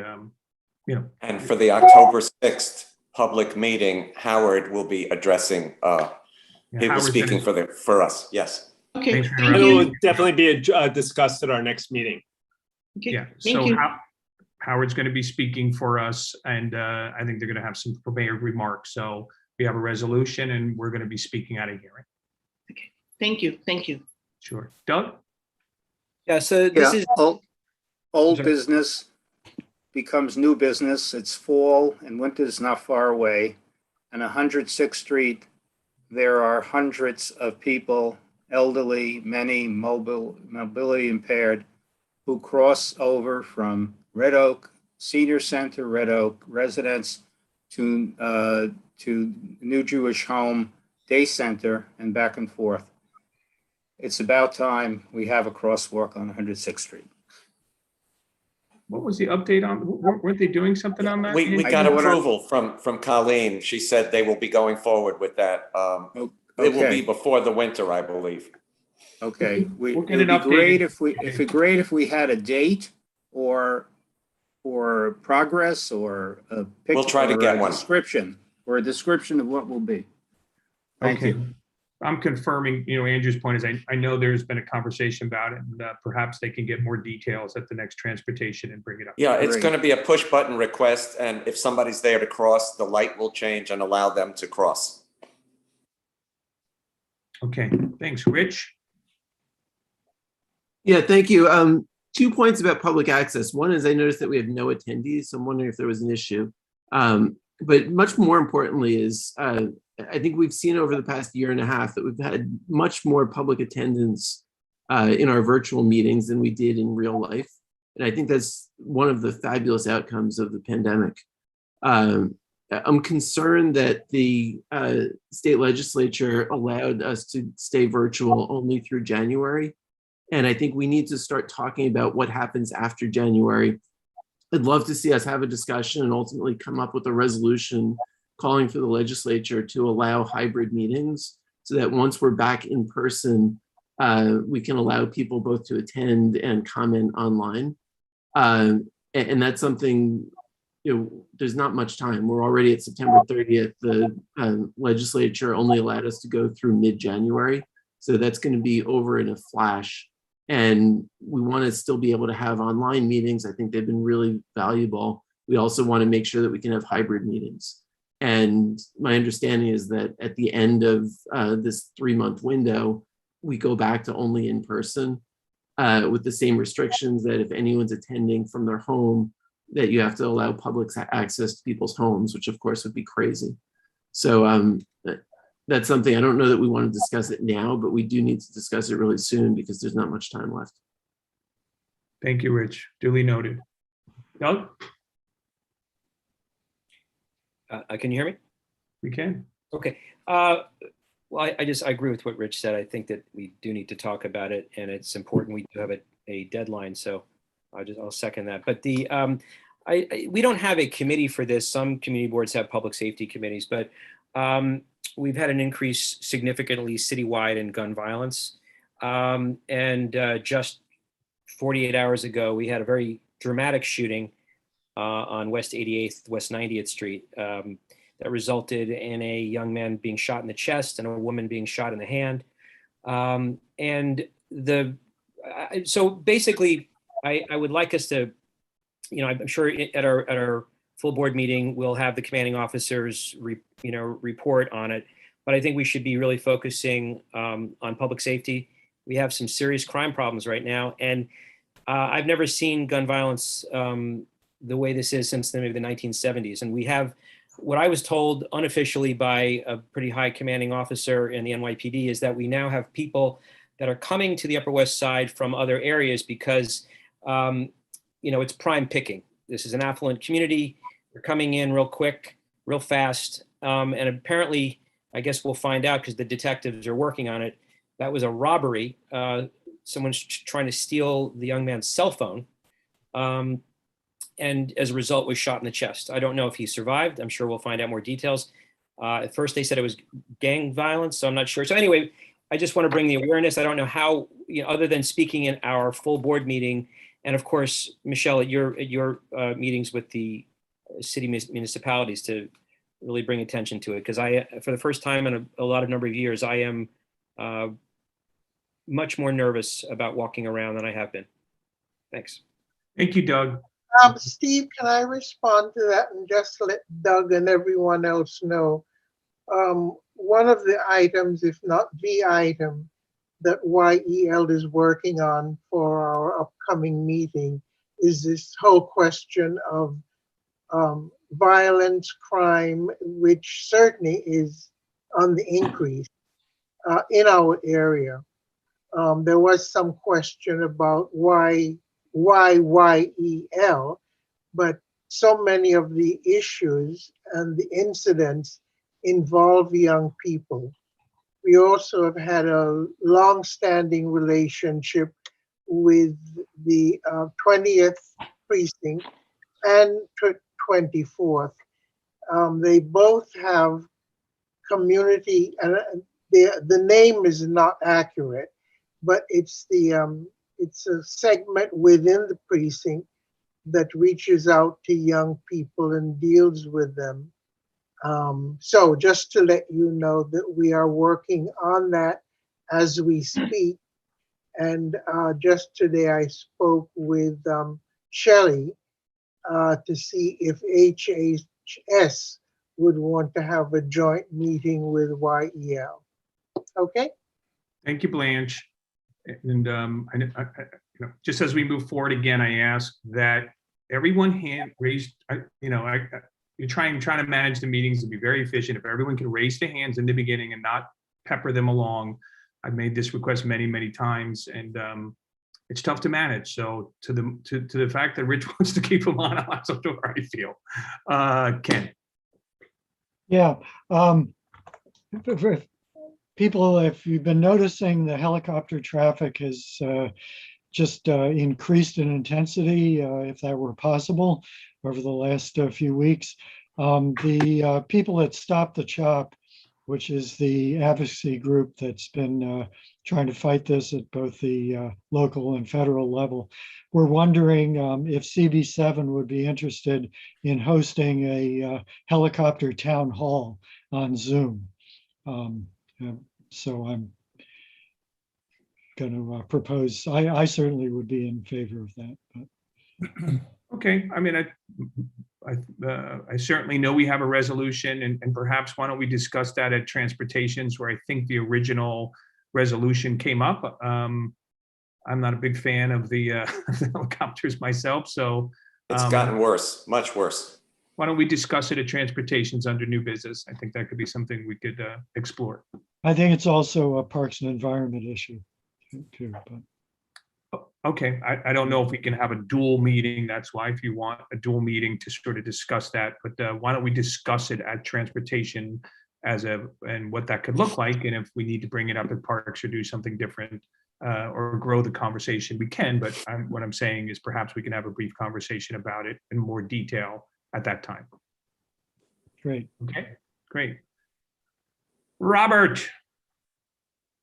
for the October 6th public meeting, Howard will be addressing, he was speaking for us, yes. Okay, and it will definitely be discussed at our next meeting. Okay. Yeah, Thank so you. Howard's going to be speaking for us, and I think they're going to have some prepared remarks. So we have a resolution, and we're going to be speaking at a hearing. Okay, thank you. Sure. Doug? Yeah, so this is old business becomes new business. It's fall and winter's not far away. On 106th Street, there are hundreds of people, elderly, many mobility impaired, who cross over from Red Oak Senior Center, Red Oak residence to New Jewish Home Day Center and back and forth. It's about time we have a crosswalk on 106th Street. What was the update on? Weren't they doing something on that? We got approval from Colleen. She said they will be going forward with that. It will be before the winter, I believe. Okay, it We'll would get be an update. great if we had a date or progress or a picture. We'll try to get one. Or a description of what will be. Thank you. I'm confirming, Andrew's point is I know there's been a conversation about it, and perhaps they can get more details at the next transportation and bring it up. Yeah, it's going to be a push button request, and if somebody's there to cross, the light will change and allow them to cross. Okay, thanks. Rich? Yeah, thank you. 2 points about public access. One is I noticed that we have no attendees, so I'm wondering if there was an issue. But much more importantly is I think we've seen over the past year and a half that we've had much more public attendance in our virtual meetings than we did in real life. And I think that's one of the fabulous outcomes of the pandemic. I'm concerned that the state legislature allowed us to stay virtual only through January. And I think we need to start talking about what happens after January. I'd love to see us have a discussion and ultimately come up with a resolution calling for the legislature to allow hybrid meetings so that once we're back in person, we can allow people both to attend and comment online. And that's something, there's not much time. We're already at September 30th. The legislature only allowed us to go through mid-January. So that's going to be over in a flash. And we want to still be able to have online meetings. I think they've been really valuable. We also want to make sure that we can have hybrid meetings. And my understanding is that at the end of this 3-month window, we go back to only in person with the same restrictions that if anyone's attending from their home, that you have to allow public access to people's homes, which of course would be crazy. So that's something, I don't know that we want to discuss it now, but we do need to discuss it really soon because there's not much time left. Thank you, Rich. Duly noted. Doug? Can you hear me? We can. Okay. Well, I agree with what Rich said. I think that we do need to talk about it, and it's important. We do have a deadline, so I'll second that. But we don't have a committee for this. Some community boards have public safety committees, but we've had an increase significantly citywide in gun violence. Just 48 hours ago, we had a very dramatic shooting on West 88th, West 90th Street that resulted in a young man being shot in the chest and a woman being shot in the hand. So basically, I would like us to, I'm sure at our full board meeting, we'll have the commanding officers, report on it. But I think we should be really focusing on public safety. We have some serious crime problems right now, and I've never seen gun violence the way this is since maybe the 1970s. And we have what I was told unofficially by a pretty high commanding officer in the NYPD is that we now have people that are coming to the Upper West Side from other areas because, it's prime picking. This is an affluent community. They're coming in real quick, real fast. And apparently, I guess we'll find out because the detectives are working on it. That was a robbery. Someone's trying to steal the young man's cell phone. And as a result was shot in the chest. I don't know if he survived. I'm sure we'll find out more details. At first they said it was gang violence, so I'm not sure. So anyway, I just want to bring the awareness. I don't know how, other than speaking in our full board meeting, and of course, Michelle, at your meetings with the city municipalities to really bring attention to it. Because for the first time in a lot of number of years, I am much more nervous about walking around than I have been. Thanks. Thank you, Doug. Steve, can I respond to that and just let Doug and everyone else know? One of the items, if not the item, that YEL is working on for our upcoming meeting is this whole question of violence, crime, which certainly is on the increase in our area. There was some question about why YEL, but so many of the issues and the incidents involve young people. We also have had a long-standing relationship with the 20th precinct and 24th. They both have community, and the name is not accurate, but it's a segment within the precinct that reaches out to young people and deals with them. So just to let you know that we are working on that as we speak. And just today I spoke with Shelley to see if HHS would want to have a joint meeting with YEL. Okay? Thank you, Blanche. And just as we move forward again, I ask that everyone hand raised. You're trying to manage the meetings to be very efficient. If everyone can raise their hands in the beginning and not pepper them along. I've made this request many, many times, and it's tough to manage. So to the fact that Rich wants to keep them on, that's up to where I feel. Ken. Yeah. People, if you've been noticing, the helicopter traffic has just increased in intensity, if that were possible, over the last few weeks. The people at Stop the Chop, which is the advocacy group that's been trying to fight this at both the local and federal level, we're wondering if CB7 would be interested in hosting a helicopter town hall on Zoom. So I'm going to propose, I certainly would be in favor of that. But. Okay, I mean, I certainly know we have a resolution, and perhaps why don't we discuss that at Transportations, where I think the original resolution came up. I'm not a big fan of the helicopters myself, so. It's gotten worse, much worse. Why don't we discuss it at Transportations under new business? I think that could be something we could explore. I think it's also a Parks and Environment issue too, but. Okay, I don't know if we can have a dual meeting. That's why if you want a dual meeting to sort of discuss that, but why don't we discuss it at Transportation and what that could look like, and if we need to bring it up at Parks or do something different or grow the conversation, we can. But what I'm saying is perhaps we can have a brief conversation about it in more detail at that time. Great. Okay, great. Robert.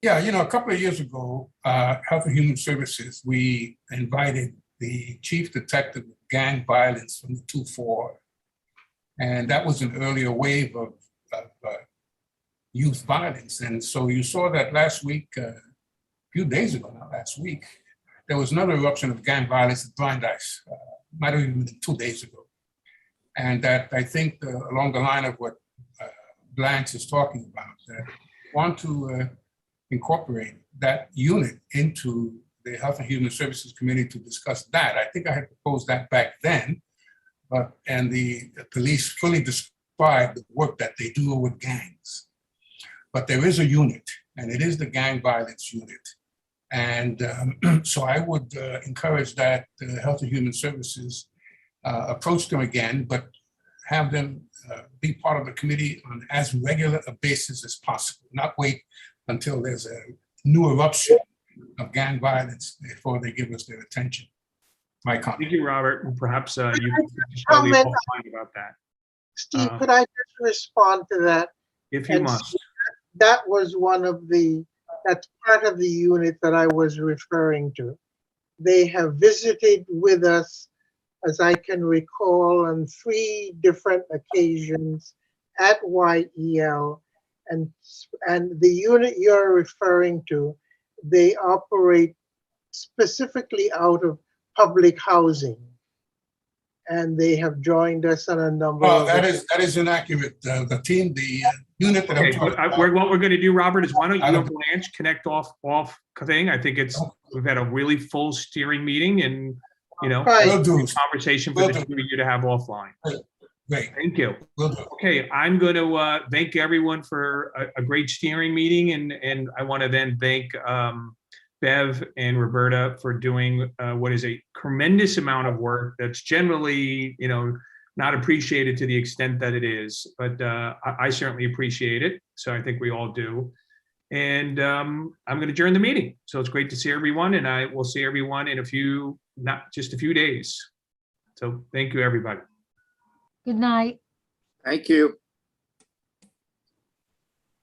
Yeah, a couple of years ago, Health and Human Services, we invited the chief detective of gang violence from the 2-4. And that was an earlier wave of youth violence. And so you saw that last week, a few days ago, not last week, there was another eruption of gang violence at Brandeis, might have even been 2 days ago. And that I think along the line of what Blanche is talking about, want to incorporate that unit into the Health and Human Services Committee to discuss that. I think I had proposed that back then, and the police fully described the work that they do with gangs. But there is a unit, and it is the gang violence unit. And so I would encourage that Health and Human Services approach them again, but have them be part of the committee on as regular a basis as possible, not wait until there's a new eruption of gang violence before they give us their attention. My comment. Thank you, Robert. And perhaps you can comment about that. Steve, could I just respond to that? If you must. That was that's part of the unit that I was referring to. They have visited with us, as I can recall, on 3 different occasions at YEL. And the unit you're referring to, they operate specifically out of public housing. And they have joined us on a number of. That is inaccurate. The team, the unit that I'm talking about. What we're going to do, Robert, is why don't you and Blanche connect off thing? I think we've had a really full steering meeting, and conversation for the 2 of you to have offline. Great. Thank you. Okay, I'm going to thank everyone for a great steering meeting, and I want to then thank Bev and Roberta for doing what is a tremendous amount of work that's generally, not appreciated to the extent that it is, but I certainly appreciate it. So I think we all do. And I'm going to adjourn the meeting. So it's great to see everyone, and I will see everyone in not just a few days. So thank you, everybody. Good night. Thank you.